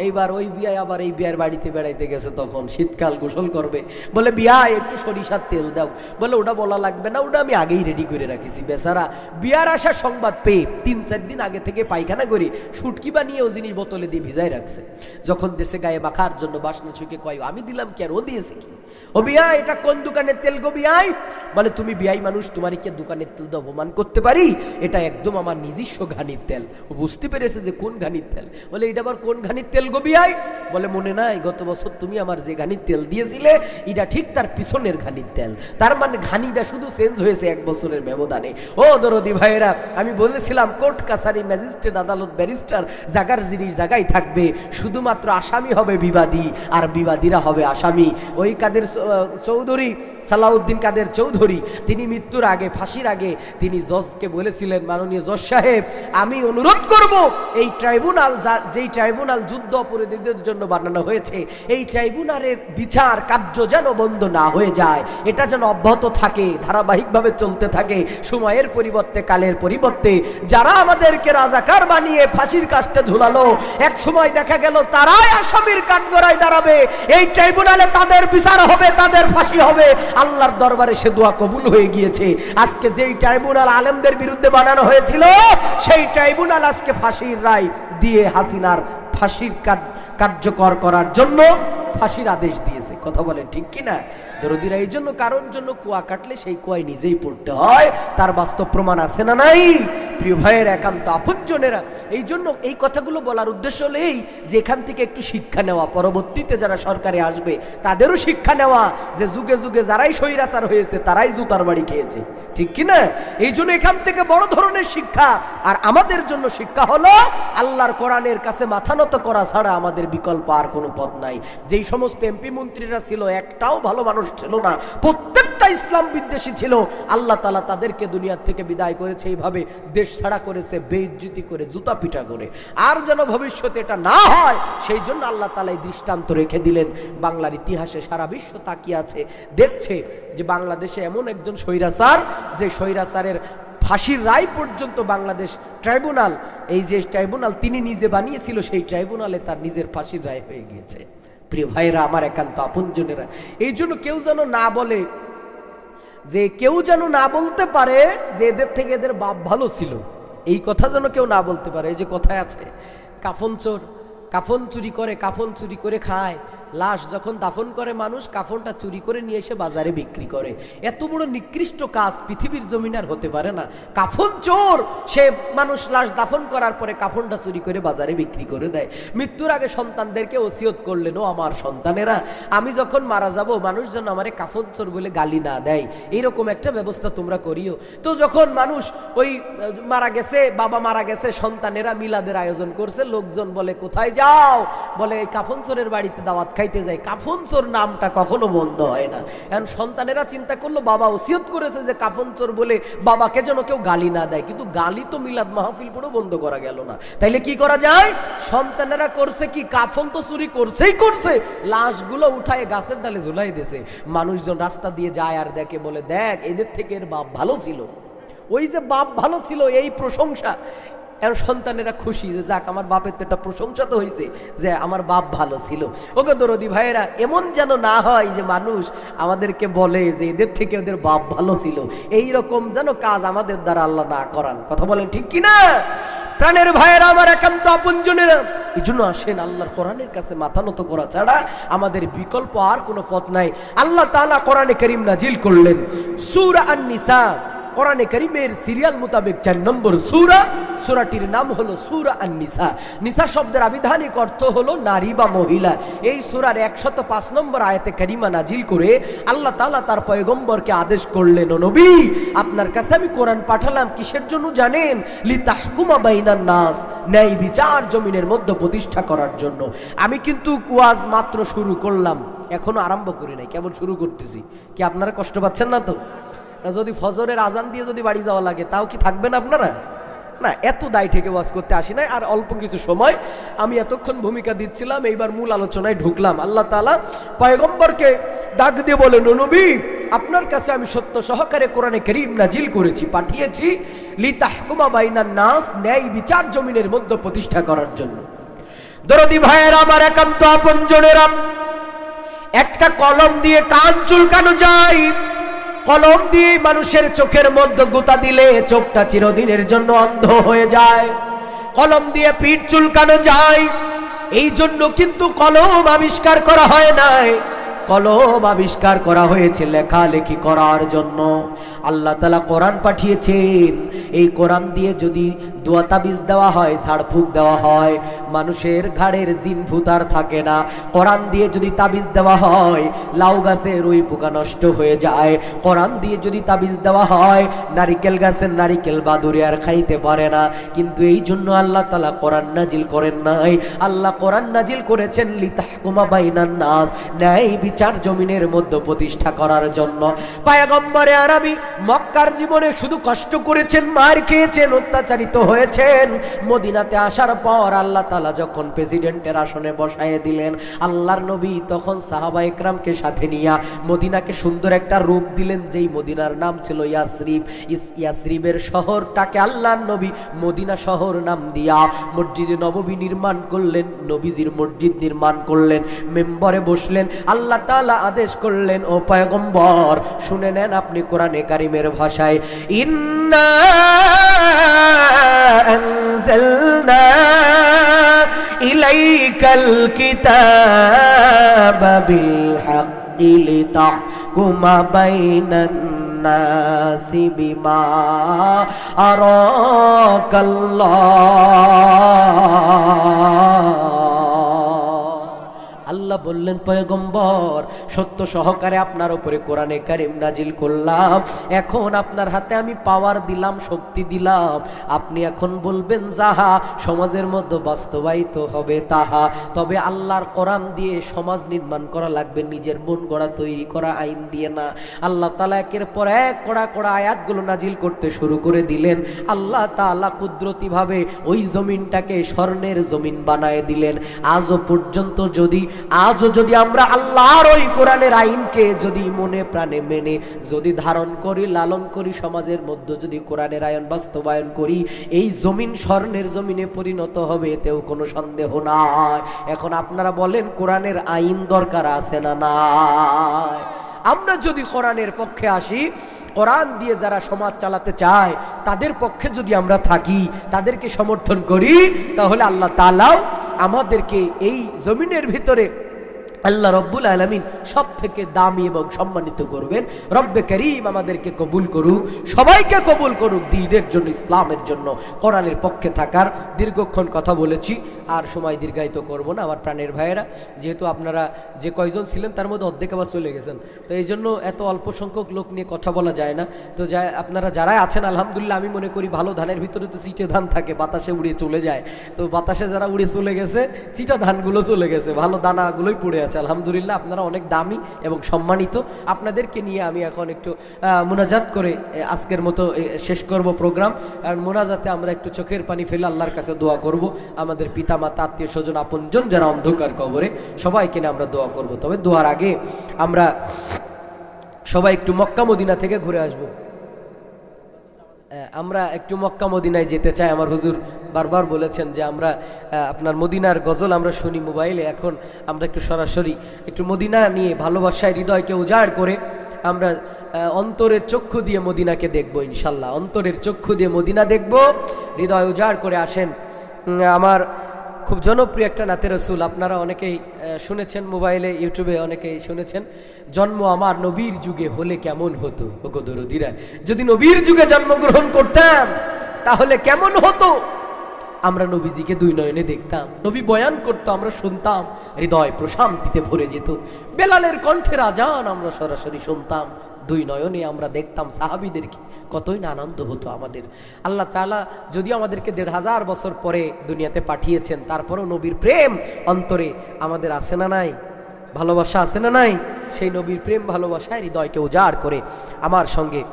এইবার ওই বিয়াই আবার এই বিয়ার বাড়িতে বেড়াইতে গেছে, তখন শীতকাল গোসল করবে। বলে, বিয়াই একটু সরিষার তেল দাও। বলে, ওটা বলা লাগবে না, ওটা আমি আগেই রেডি করে রাখিছি। বেচারা বিয়ার আসার সংবাদ পেয়ে 3-4 দিন আগে থেকে পায়খানা করে শুটকি বানিয়ে ও জিনিস বোতলে দিয়ে ভিজাই রাখছে। যখন দেশে গায়ে মাখার জন্য বাসনা ছুকে কয়, আমি দিলাম কি আর ও দিয়েছে কি? ও বিয়াই, এটা কোন দোকানের তেল গো বিয়াই? বলে, তুমি বিয়াই মানুষ, তোমার কি দোকানের তেল দিয়ে অপমান করতে পারি? এটা একদম আমার নিজস্ব ঘানির তেল। ও বুঝতে পেরেছে যে কোন ঘানির তেল। বলে, এটা আবার কোন ঘানির তেল গো বিয়াই? বলে, মনে নাই গত বছর তুমি আমার যে ঘানির তেল দিয়েছিলে, এটা ঠিক তার পিছনের ঘানির তেল। তার মানে ঘানিটা শুধু চেঞ্জ হয়েছে 1 বছরের ব্যবধানে। ও দরদি ভাইয়েরা, আমি বলেছিলাম কোর্ট কাছারি ম্যাজিস্ট্রেট আদালত ব্যারিস্টার জাগার জিনিস জায়গায় থাকবে, শুধুমাত্র আসামি হবে বিবাদী আর বিবাদীরা হবে আসামি। ওই কাদের চৌধুরী, সালাউদ্দিন কাদের চৌধুরী, তিনি মৃত্যুর আগে, ফাঁসির আগে তিনি জজকে বলেছিলেন, মাননীয় জজ সাহেব, আমি অনুরোধ করব এই ট্রাইব্যুনাল, যেই ট্রাইব্যুনাল যুদ্ধ অপরাধীদের জন্য জন্য বানানো হয়েছে। এই ট্রাইব্যুনালের বিচার কার্য যেন বন্ধ না হয়ে যায়, এটা যেন অব্যাহত থাকে, ধারাবাহিকভাবে চলতে থাকে। সময়ের পরিবর্তে, কালের পরিবর্তে যারা আমাদেরকে রাজাকার বানিয়ে ফাঁসির কাস্টে ঝুলালো, এক সময় দেখা গেল তারাই আসামির কাঠগড়ায় দাঁড়াবে। এই ট্রাইব্যুনালে তাদের বিচার হবে, তাদের ফাঁসি হবে। আল্লাহর দরবারে সে দোয়া কবুল হয়ে গিয়েছে। আজকে যেই ট্রাইব্যুনাল আলেমদের বিরুদ্ধে বানানো হয়েছিল, সেই ট্রাইব্যুনাল আজকে ফাঁসির রায় দিয়ে হাসিনার ফাঁসির কার্যকর করার জন্য ফাঁসির আদেশ দিয়েছে। কথা বলেন ঠিক কিনা? দরদিরা, এই জন্য কারোর জন্য কুয়া কাটলে সেই কুয়ায় নিজেই পড়তে হয়, তার বাস্তব প্রমাণ আছে না নাই? প্রিয় ভাইয়ের, একান্ত আপনজনেরা, এই জন্য এই কথাগুলো বলার উদ্দেশ্য হলো এই যে এখান থেকে একটু শিক্ষা নেওয়া, পরবর্তীতে যারা সরকারে আসবে তাদেরও শিক্ষা নেওয়া যে যুগে যুগে যারাই স্বৈরাচার হয়েছে তারাই জুতার বাড়ি খেয়েছে, ঠিক কিনা? এই জন্য এখান থেকে বড় ধরনের শিক্ষা। আর আমাদের জন্য শিক্ষা হলো আল্লাহর কোরআনের কাছে মাথা নত করা ছাড়া আমাদের বিকল্প আর কোনো পথ নাই। যেই সমস্ত এমপি মন্ত্রীরা ছিল, একটাও ভালো মানুষ ছিল না, প্রত্যেকটা ইসলাম বিদ্বেষী ছিল। আল্লাহ তাআলা তাদেরকে দুনিয়ার থেকে বিদায় করেছে, এইভাবে দেশ ছাড়া করেছে, বেইজ্জতি করে, জুতা পিটা করে। আর যেন ভবিষ্যতে এটা না হয় সেই জন্য আল্লাহ তাআলা এই দৃষ্টান্ত রেখে দিলেন। বাংলার ইতিহাসে সারা বিশ্ব তাকিয়ে আছে, দেখছে যে বাংলাদেশে এমন একজন স্বৈরাচার, যে স্বৈরাচারের ফাঁসির রায় পর্যন্ত বাংলাদেশ ট্রাইব্যুনাল, এই যে ট্রাইব্যুনাল তিনি নিজে বানিয়েছিল, সেই ট্রাইব্যুনালে তার নিজের ফাঁসির রায় হয়ে গিয়েছে। প্রিয় ভাইরা, আমার একান্ত আপনজনেরা, এই জন্য কেউ যেন না বলে, যে কেউ যেন না বলতে পারে যে এদের থেকে এদের বাপ ভালো ছিল, এই কথা যেন কেউ না বলতে পারে। এই যে কথায় আছে, কাফন চোর কাফন চুরি করে, কাফন চুরি করে খায়, লাশ যখন দাফন করে মানুষ কাফনটা চুরি করে নিয়ে এসে বাজারে বিক্রি করে। এত বড় নিকৃষ্ট কাজ পৃথিবীর জমিন আর হতে পারে না। কাফন চোর, সে মানুষ লাশ দাফন করার পরে কাফনটা চুরি করে বাজারে বিক্রি করে দেয়। মৃত্যুর আগে সন্তানদেরকে ওসিয়ত করলেন, ও আমার সন্তানেরা, আমি যখন মারা যাব মানুষ যেন আমারে কাফন চোর বলে গালি না দেয়, এইরকম একটা ব্যবস্থা তোমরা করিও। তো যখন মানুষ ওই মারা গেছে, বাবা মারা গেছে, সন্তানেরা মিলাদের আয়োজন করছে, লোকজন বলে কোথায় যাও, বলে এই কাফন চোরের বাড়িতে দাওয়াত খাইতে যায়। কাফন চোর নামটা কখনো বন্ধ হয় না। এখন সন্তানেরা চিন্তা করলো বাবা ওসিয়ত করেছে যে কাফন চোর বলে বাবাকে যেন কেউ গালি না দেয়, কিন্তু গালি তো মিলাদ মাহফিল পুরো বন্ধ করা গেল না। তাইলে কি করা যায়? সন্তানেরা করছে কি, কাফন তো চুরি করছেই করছে, লাশগুলো উঠায় গাছের ডালে ঝুলাই দিয়েছে। মানুষজন রাস্তা দিয়ে যায় আর দেখে, বলে দেখ এদের থেকে এর বাপ ভালো ছিল। ওই যে বাপ ভালো ছিল এই প্রশংসা, এর সন্তানেরা খুশি যে যাক আমার বাপের তো একটা প্রশংসা তো হয়েছে যে আমার বাপ ভালো ছিল। ওকে দরদি ভাইয়েরা, এমন যেন না হয় যে মানুষ আমাদেরকে বলে যে এদের থেকে ওদের বাপ ভালো ছিল, এই রকম যেন কাজ আমাদের দ্বারা আল্লাহ না করান। কথা বলেন ঠিক কিনা? প্রাণের ভাইয়েরা, আমার একান্ত আপনজনেরা, এই জন্য আসেন আল্লাহর কোরআনের কাছে মাথা নত করা ছাড়া আমাদের বিকল্প আর কোনো পথ নাই। আল্লাহ তাআলা কোরআনে কারীম নাজিল করলেন সূরা আন-নিসা, কোরআনে কারীমের সিরিয়াল মোতাবেক 4 নম্বর সূরা। সূরাটির নাম হলো সূরা আন-নিসা। নিসা শব্দের আবিধানিক অর্থ হলো নারী বা মহিলা। এই সূরার 105 নম্বর আয়াতে কারিমা নাজিল করে আল্লাহ তাআলা তার পয়গম্বরকে আদেশ করলেন, ও নবী, আপনার কাছে আমি কোরআন পাঠালাম কিসের জন্য জানেন? লিতাহকুমা বাইনান নাস, ন্যায় বিচার জমিনের মধ্যে প্রতিষ্ঠা করার জন্য। আমি কিন্তু ওয়াজ মাত্র শুরু করলাম, এখনো আরম্ভ করি নাই, কেবল শুরু করতেছি। কি আপনারা কষ্ট পাচ্ছেন না তো? যদি ফজরের আজান দিয়ে যদি বাড়ি যাওয়া লাগে তাও কি থাকবেন আপনারা? না, এত দায় থেকে ওয়াজ করতে আসি নাই। আর অল্প কিছু সময় আমি এতক্ষণ ভূমিকা দিচ্ছিলাম, এইবার মূল আলোচনায় ঢুকলাম। আল্লাহ তাআলা পয়গম্বরকে ডাক দিয়ে বলেন, ও নবী, আপনার কাছে আমি সত্য সহকারে কোরআনে কারীম নাজিল করেছি, পাঠিয়েছি লিতাহকুমা বাইনান নাস, ন্যায় বিচার জমিনের মধ্যে প্রতিষ্ঠা করার জন্য। দরদি ভাইয়েরা, আমার একান্ত আপনজনেরা, একটা কলম দিয়ে কান চুলকানো যায়, কলম দিয়ে মানুষের চোখের মধ্যে গুতা দিলে চোখটা চিরদিনের জন্য অন্ধ হয়ে যায়। কলম দিয়ে পিঠ চুলকানো যায়, এই জন্য কিন্তু কলম আবিষ্কার করা হয় নাই, কলম আবিষ্কার করা হয়েছে লেখালেখি করার জন্য। আল্লাহ তাআলা কোরআন পাঠিয়েছেন, এই কোরআন দিয়ে যদি দোয়া তাবিজ দেওয়া হয়, ঝাড়ফুঁক দেওয়া হয়, মানুষের ঘাড়ের জিন ভূত আর থাকে না। কোরআন দিয়ে যদি তাবিজ দেওয়া হয়, লাউ গাছের রুই পোকা নষ্ট হয়ে যায়। কোরআন দিয়ে যদি তাবিজ দেওয়া হয়, নারিকেল গাছের নারিকেল বাদুড়ে আর খাইতে পারে না। কিন্তু এই জন্য আল্লাহ তাআলা কোরআন নাজিল করেন নাই, আল্লাহ কোরআন নাজিল করেছেন লিতাহকুমা বাইনান নাস, ন্যায় বিচার জমিনের মধ্যে প্রতিষ্ঠা করার জন্য। পয়গম্বরে আরবি মক্কার জীবনে শুধু কষ্ট করেছেন, মার খেয়েছেন, অত্যাচারিত হয়েছেন। মদিনাতে আসার পর আল্লাহ তাআলা যখন প্রেসিডেন্টের আসনে বসায় দিলেন, আল্লাহর নবী তখন সাহাবা একরামকে সাথে নিয়ে মদিনাকে সুন্দর একটা রূপ দিলেন, যেই মদিনার নাম ছিল ইয়াসরিব। ইয়াসরিবের শহরটাকে আল্লাহর নবী মদিনা শহর নাম দিয়া মসজিদে নববী নির্মাণ করলেন, নবীজির মসজিদ নির্মাণ করলেন, মেম্বরে বসলেন। আল্লাহ তাআলা আদেশ করলেন, ও পয়গম্বর শুনে নেন আপনি কোরআনে কারিমের ভাষায়, ইন্না আনজালনা ইলাইকাল কিতাবা বিল হাক্কি লিতাহকুমা বাইনান নাসি বিমা আরাকাল্লাহ। আল্লাহ বললেন, পয়গম্বর সত্য সহকারে আপনার উপরে কোরআনে কারিম নাজিল করলাম, এখন আপনার হাতে আমি পাওয়ার দিলাম, শক্তি দিলাম, আপনি এখন বলবেন যাহা সমাজের মধ্যে বাস্তবায়িত হবে তাহা। তবে আল্লাহর কোরআন দিয়ে সমাজ নির্মাণ করা লাগবে, নিজের মন গড়া তৈরি করা আইন দিয়ে না। আল্লাহ তাআলা একের পর এক কড়া কড়া আয়াতগুলো নাজিল করতে শুরু করে দিলেন। আল্লাহ তাআলা কুদরতিভাবে ওই জমিনটাকে স্বর্ণের জমিন বানায় দিলেন। আজও পর্যন্ত যদি আমরা আল্লাহর ওই কোরআনের আইনকে যদি মনে প্রাণে মেনে যদি ধারণ করি, লালন করি, সমাজের মধ্যে যদি কোরআনের আইন বাস্তবায়ন করি, এই জমিন স্বর্ণের জমিনে পরিণত হবে, এতেও কোনো সন্দেহ নাই। এখন আপনারা বলেন কোরআনের আইন দরকার আছে না নাই? আমরা যদি কোরআনের পক্ষে আসি, কোরআন দিয়ে যারা সমাজ চালাতে চায় তাদের পক্ষে যদি আমরা থাকি, তাদেরকে সমর্থন করি, তাহলে আল্লাহ তাআলাও আমাদেরকে এই জমিনের ভিতরে আল্লাহ রব্বুল আলামিন সব থেকে দামি এবং সম্মানিত করবেন। রব্বে করিম আমাদেরকে কবুল করুক, সবাইকে কবুল করুক দ্বীনের জন্য, ইসলামের জন্য, কোরআনের পক্ষে থাকার। দীর্ঘক্ষণ কথা বলেছি, আর সময় দীর্ঘায়িত করব না আমার প্রাণের ভাইয়েরা। যেহেতু আপনারা যে কয়জন ছিলেন তার মধ্যে অর্ধেক আবার চলে গেছেন, তো এই জন্য এত অল্প সংখ্যক লোক নিয়ে কথা বলা যায় না। তো আপনারা যারা আছেন আলহামদুলিল্লাহ, আমি মনে করি ভালো ধানের ভিতরে তো চিটে ধান থাকে, বাতাসে উড়ে চলে যায়। তো বাতাসে যারা উড়ে চলে গেছে, চিটা ধানগুলো চলে গেছে, ভালো দানাগুলোই পড়ে আছে। আলহামদুলিল্লাহ, আপনারা অনেক দামি এবং সম্মানিত। আপনাদেরকে নিয়ে আমি এখন একটু মুনাজাত করে আজকের মতো শেষ করব প্রোগ্রাম। আর মুনাজাতে আমরা একটু চোখের পানি ফেলে আল্লাহর কাছে দোয়া করব। আমাদের পিতামাতা, আত্মীয় স্বজন, আপনজন যারা অন্ধকার কবরে, সবাইকে নিয়ে আমরা দোয়া করব। তবে দোয়ার আগে আমরা সবাই একটু মক্কা মদিনা থেকে ঘুরে আসব। আমরা একটু মক্কা মদিনায় যেতে চাই। আমার হুজুর বারবার বলেছেন যে আমরা আপনার মদিনার গজল আমরা শুনি মোবাইলে, এখন আমরা একটু সরাসরি একটু মদিনা নিয়ে ভালোবাসায় হৃদয়কে উজাড় করে আমরা অন্তরের চক্ষু দিয়ে মদিনাকে দেখব ইনশাল্লাহ। অন্তরের চক্ষু দিয়ে মদিনা দেখব, হৃদয় উজাড় করে আসেন। আমার খুব জনপ্রিয় একটা নাতে রসুল, আপনারা অনেকেই শুনেছেন, মোবাইলে ইউটিউবে অনেকেই শুনেছেন, জন্ম আমার নবীর যুগে হলে কেমন হতো। ওগো দরদিরা, যদি নবীর যুগে জন্মগ্রহণ করতাম তাহলে কেমন হতো। আমরা নবীজিকে দুই নয়নে দেখতাম, নবী বয়ান করতো, আমরা শুনতাম, হৃদয় প্রশান্তিতে ভরে যেত। বেলালের কণ্ঠের আজান আমরা সরাসরি শুনতাম, দুই নয়নে আমরা দেখতাম সাহাবীদেরকে, কতই না আনন্দ হতো আমাদের। আল্লাহ তাআলা যদি আমাদেরকে ১৫০০ বছর পরে দুনিয়াতে পাঠিয়েছেন, তারপরেও নবীর প্রেম অন্তরে আমাদের আছে না নাই, ভালোবাসা আছে না নাই? সেই নবীর প্রেম ভালোবাসায় হৃদয়কে উজাড় করে আমার সঙ্গে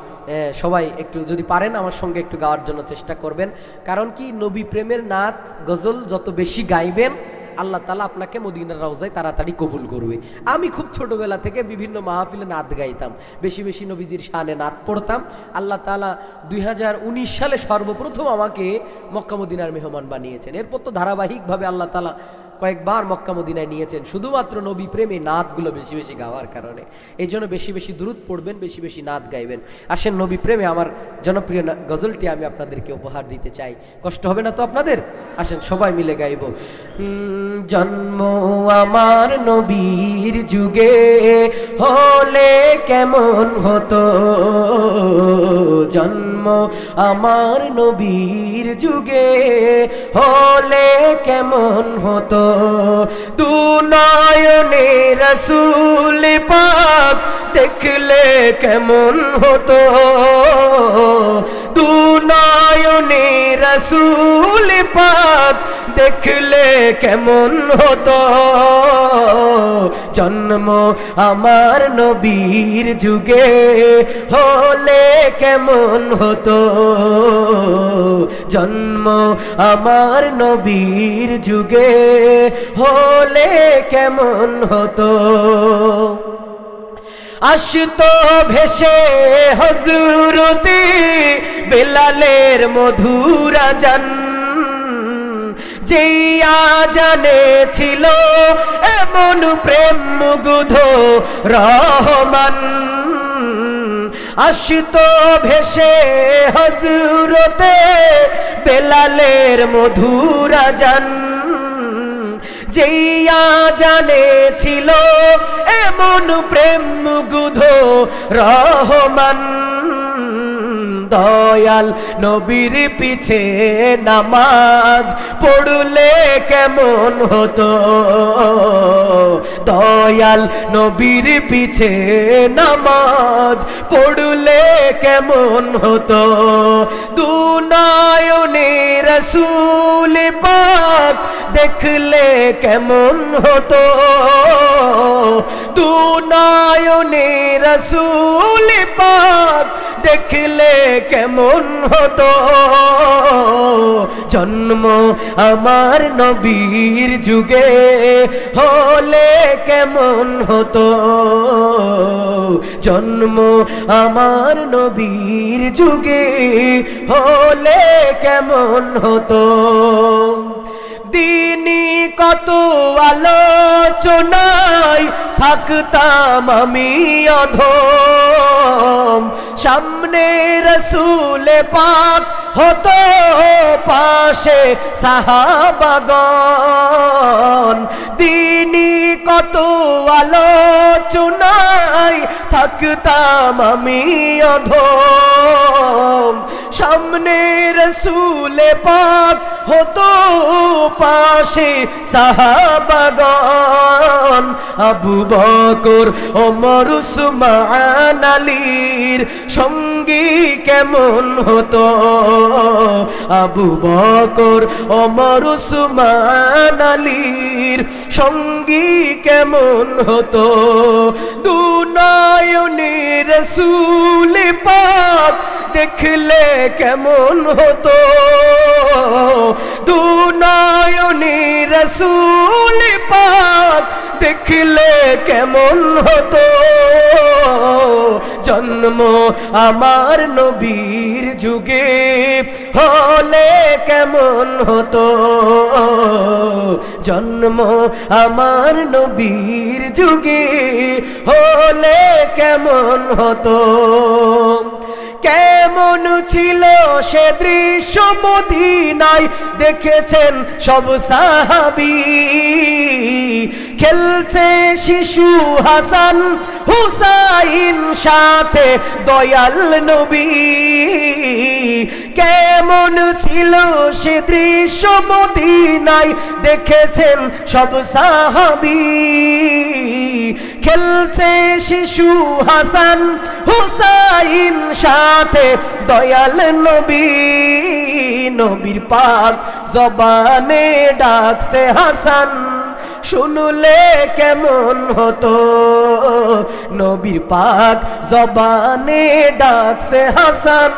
সবাই একটু যদি পারেন আমার সঙ্গে একটু গাওয়ার জন্য চেষ্টা করবেন। কারণ কি, নবী প্রেমের নাত গজল যত বেশি গাইবেন, আল্লাহ তাআলা আপনাকে মদিনার রওজায় তাড়াতাড়ি কবুল করবে। আমি খুব ছোটবেলা থেকে বিভিন্ন মাহফিলে নাত গাইতাম, বেশি বেশি নবীজির শানে নাত পড়তাম। আল্লাহ তাআলা ২০১৯ সালে সর্বপ্রথম আমাকে মক্কা মদিনার মেহমান বানিয়েছেন। এরপর তো ধারাবাহিকভাবে আল্লাহ তাআলা কয়েকবার মক্কা মদিনায় নিয়েছেন, শুধুমাত্র নবী প্রেমে নাতগুলো বেশি বেশি গাওয়ার কারণে। এই জন্য বেশি বেশি দুরূদ পড়বেন, বেশি বেশি নাত গাইবেন। আসেন, নবী প্রেমে আমার জনপ্রিয় গজলটি আমি আপনাদেরকে উপহার দিতে চাই। কষ্ট হবে না তো আপনাদের? আসেন সবাই মিলে গাইব। জন্ম আমার নবীর যুগে হলে কেমন হতো, জন্ম আমার নবীর যুগে হলে কেমন হতো, দু নয়নে রাসূল পাক দেখলে কেমন হতো, দু নয়নে রাসূল পাক দেখলে কেমন হতো, জন্ম আমার নবীর যুগে হলে কেমন হতো, জন্ম আমার নবীর যুগে হলে কেমন হতো। আসতো ভেসে হযরতে বেলালের মধুর আযান, যেই আযানে ছিল এমন প্রেম মুগ্ধ রহমান। আসতো ভেসে হযরতে বেলালের মধুর আযান, যেই আযানে ছিল এমন প্রেম মুগ্ধ রহমান। দয়াল নবীর পিছে নামাজ পড়লে কেমন হতো, দয়াল নবীর পিছে নামাজ পড়লে কেমন হতো। দুনয়নে রাসূল পাক দেখলে কেমন হতো, দুনয়নে রাসূল পাক দেখলে কেমন হতো। জন্ম আমার নবীর যুগে হলে কেমন হতো, জন্ম আমার নবীর যুগে হলে কেমন হতো। দিনই কত আলোচনায় থাকতাম আমি অধম, সামনে রাসূল পাক হতো পাশে সাহাবাগণ। দিনই কত আলোচনায় থাকতাম আমি অধম, সামনে রাসূল পাক হতো পাশে সাহাবাগণ। আবু বকর ওমর উসমান আলীর সঙ্গী কেমন হতো, আবু বকর ওমর উসমান আলীর সঙ্গী কেমন হতো। দুনয়নে রাসূল পাক দেখলে কেমন হতো, দুনয়নে রাসূল পাক দেখলে কেমন হতো। জন্ম আমার নবীর যুগে হলে কেমন হতো, জন্ম আমার নবীর যুগে হলে কেমন হতো। কেমন ছিল সে দৃশ্য মদিনায় দেখেছেন সব সাহাবী, খেলছে শিশু হাসান হুসাইন সাথে দয়াল নবী। কেমন ছিল সে দৃশ্য মদিনায় দেখেছেন সব সাহাবী, খেলছে শিশু হাসান হুসাইন সাথে দয়াল নবী। নবীর পাক জবানে ডাকছে হাসান, শুনলে কেমন হতো, নবীর পাক জবানে ডাকছে হাসান,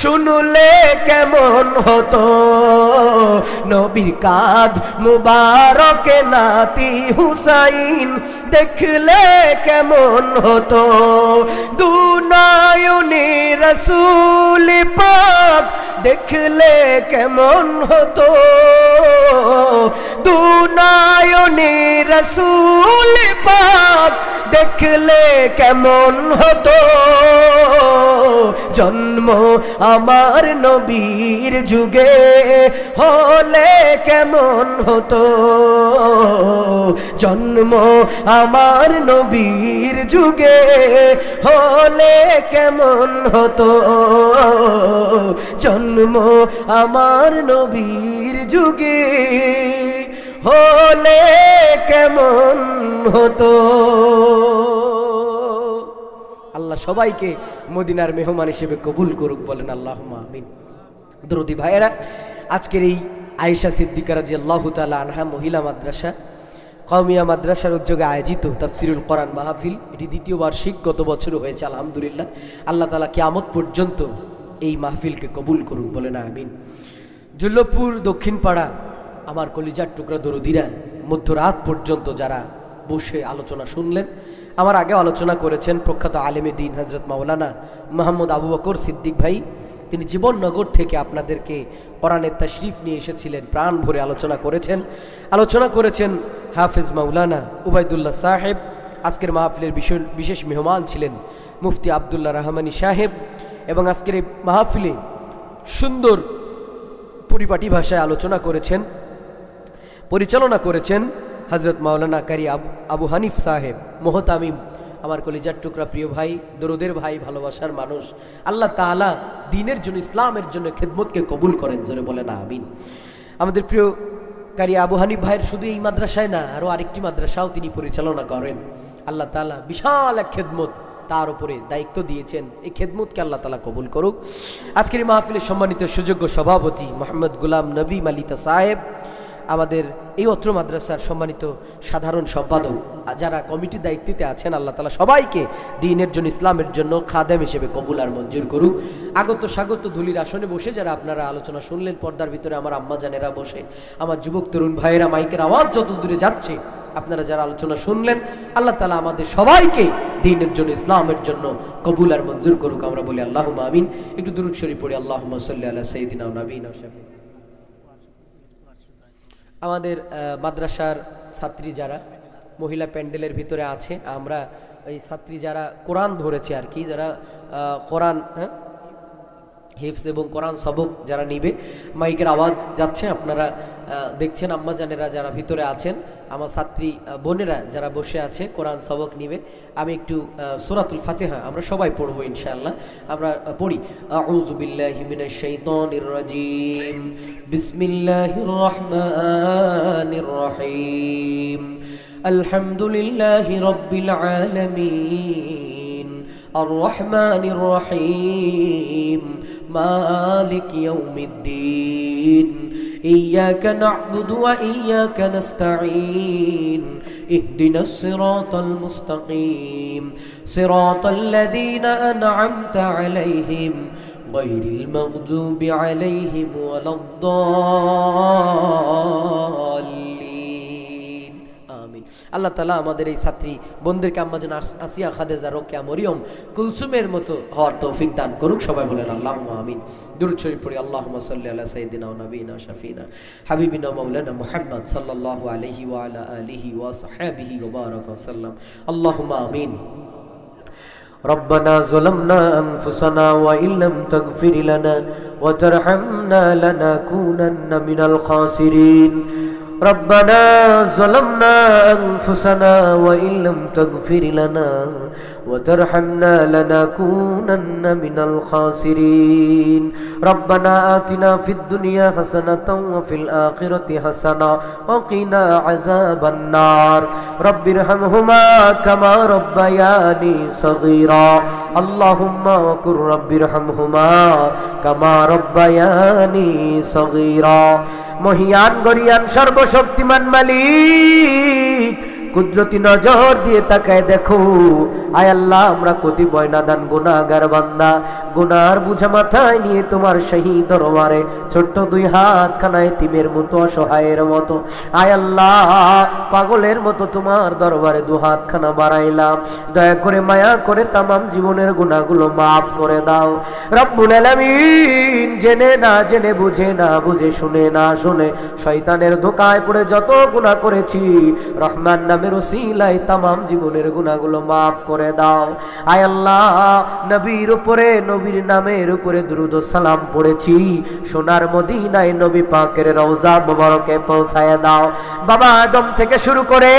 শুনলে কেমন হতো। নবীর কাঁধ মুবারকে নাতি হুসাইন দেখলে কেমন হতো। দুনয়নে রাসূল পাক দেখলে কেমন হতো, দুনয়নে রাসূল পাক দেখলে কেমন হতো। জন্ম আমার নবীর যুগে হলে কেমন হতো, জন্ম আমার নবীর যুগে হলে কেমন হতো, জন্ম আমার নবীর যুগে হলে কেমন হতো। আল্লাহ সবাইকে মদিনার মেহমান হিসেবে কবুল করুক, বলেন আল্লাহুম্মা আমিন। দরদি ভাইয়েরা, আজকের এই আয়েশা সিদ্দিকা রাদিয়াল্লাহু তাআলা আনহা মহিলা মাদ্রাসা কওমিয়া মাদ্রাসার উদ্যোগে আয়োজিত তাফসিরুল কোরআন মাহফিল, এটি দ্বিতীয় বার্ষিক, গত বছরও হয়েছে আলহামদুলিল্লাহ। আল্লাহ তাআলা কিয়ামত পর্যন্ত এই মাহফিলকে কবুল করুন, বলেন আমিন। জুল্লপুর দক্ষিণ পাড়া আমার কলিজার টুকরা দরদিরা, মধ্যরাত পর্যন্ত যারা বসে আলোচনা শুনলেন, আমার আগে আলোচনা করেছেন প্রখ্যাত আলেমে দিন হযরত মাওলানা মোহাম্মদ আবু বকর সিদ্দিক ভাই। তিনি জীবননগর থেকে আপনাদেরকে কোরআনের তাশরিফ নিয়ে এসেছিলেন, প্রাণ ভরে আলোচনা করেছেন হাফেজ মাওলানা উবাইদুল্লাহ সাহেব। আজকের মাহফিলের বিশেষ মেহমান ছিলেন মুফতি আবদুল্লাহ রহমানী সাহেব। এবং আজকের এই মাহফিলে সুন্দর পরিপাটি ভাষায় পরিচালনা করেছেন হযরত মাওলানা কারি আবু হানিফ সাহেব মোহতামিম। আমার কলিজার টুকরা প্রিয় ভাই, দরুদের ভাই, ভালোবাসার মানুষ। আল্লাহ তাআলা দ্বীনের জন্য, ইসলামের জন্য খেদমতকে কবুল করেন, জোরে বলেন আমিন। আমাদের প্রিয় কারি আবু হানিফ ভাইয়ের শুধু এই মাদ্রাসায় না, আরও আরেকটি মাদ্রাসাও তিনি পরিচালনা করেন। আল্লাহ তাআলা বিশাল এক খেদমত তার উপরে দায়িত্ব দিয়েছেন, এই খেদমতকে আল্লাহ তাআলা কবুল করুক। আজকের এই মাহফিলের সম্মানিত সুযোগ্য সভাপতি মোহাম্মদ গোলাম নবী মালিতা সাহেব, আমাদের এই অত্র মাদ্রাসার সম্মানিত সাধারণ সম্পাদক, যারা কমিটির দায়িত্বে আছেন, আল্লাহ তাআলা সবাইকে দ্বীনের জন্য, ইসলামের জন্য খাদেম হিসেবে কবুল আর মঞ্জুর করুক। আগত স্বাগত ধুলির আসনে বসে যারা আপনারা আলোচনা শুনলেন, পর্দার ভিতরে আমার আম্মা জানেরা বসে, আমার যুবক তরুণ ভাইয়েরা, মাইকের আওয়াজ যত দূরে যাচ্ছে, আপনারা যারা আলোচনা শুনলেন, আল্লাহ তাআলা আমাদের সবাইকে দ্বীনের জন্য, ইসলামের জন্য কবুল আর মঞ্জুর করুক। আমরা বলি আল্লাহুম্মা আমিন। একটু দুরূদ শরীফ পড়ি, আল্লাহুম্মা সাল্লি আলা সাইয়্যিদিনা ওয়া নাবিয়িনা শাফি। আমাদের মাদ্রাসার ছাত্রী যারা মহিলা প্যান্ডেলের ভিতরে আছে, আমরা এই ছাত্রী যারা কোরআন ধরেছে আর কি, যারা কোরআন হিফজ এবং কোরআন সবক যারা নিবে, মাইকের আওয়াজ যাচ্ছে, আপনারা দেখছেন আম্মা জানেরা যারা ভিতরে আছেন, আমার ছাত্রী বোনেরা যারা বসে আছে কোরআন সবক নিবে। আমি একটু সূরাতুল ফাতিহা আমরা সবাই পড়বো ইনশাআল্লাহ। আমরা পড়ি, আউযু বিল্লাহি মিনাশ শাইতানির রাজীম, বিসমিল্লাহির রহমানির রহিম, আলহামদুলিল্লাহি রাব্বিল আলামিন, আর রহমানির রহিম, মালিক ইয়াউমিদ্দিন, ইয়্যাকা না'বুদু ওয়া ইয়্যাকা নাস্তাঈন, ইহদিনাস সিরাতাল মুস্তাকিম, সিরাতাল লাযীনা আন'আমতা আলাইহিম গায়রিল মাগদুবি আলাইহিম ওয়ালাদ-দাল্লিন। আমিন। আল্লাহ তাআলা আমাদের এই ছাত্রী বোনদেরকে আম্মা জান আসিয়া, খাদিজা, রোকেয়া, মরিয়ম, কুলসুমের মতো হওয়ার তৌফিক দান করুক। সবাই বলেন আল্লাহুম্মা আমিন। দুরূদ শরীফ পড়ি, আল্লাহুম্মা সাল্লি আলা সাইয়্যিদিনা ওয়া নাবিয়িনা শাফিনা হাবিবিনা মাওলানা মুহাম্মদ সাল্লাল্লাহু আলাইহি ওয়া আলা আলিহি ওয়া সাহবিহি ওয়া বারাকা ওয়া সাল্লাম। আল্লাহুম্মা আমিন। ربنا ظلمنا أنفسنا وإن لم تغفر لنا وترحمنا لنكونن من الخاسرين. ربنا ظلمنا أنفسنا وإن لم تغفر لنا وترحمنا لنكونن من الخاسرين. ربنا آتنا في الدنيا حسنة وفي الآخرة حسنة وقنا عذاب النار. رب ارحمهما كما ربياني صغيرا. اللهم وقل رب ارحمهما كما ربياني صغيرا. মহিয়ান গরিয়ান সর্বশক্তিমান মালিক, কুদরতি নজর দিয়ে তাকায় দেখো, আয় আল্লাহ আমরা কতিপয় নাদান গুনাহগার বান্দা, গুনার বুঝা মাথায় নিয়ে তোমার সেই দরবারে ছোট্ট দুই হাত খানা এতিমের মতো, অসহায়ের মতো, আয় আল্লাহ পাগলের মতো তোমার দরবারে দু হাত খানা বাড়াইলাম। দয়া করে মায়া করে তামাম জীবনের গুনাহগুলো মাফ করে দাও রব্বুল আলামিন। জেনে না জেনে, বুঝে না বুঝে, শুনে না শুনে, শয়তানের ধোঁকায় পড়ে যত গুনাহ করেছি, রহমান নামের ওসিলায় তামাম জীবনের গুনাহগুলো মাফ করে দাও। আয় আল্লাহ নবীর উপরে, নবীর নামের উপরে দুরূদ ও সালাম পড়েছি, সোনার মদিনায় নবী পাকের রওজা মুবারকে পৌঁছায় দাও। বাবা আদম থেকে শুরু করে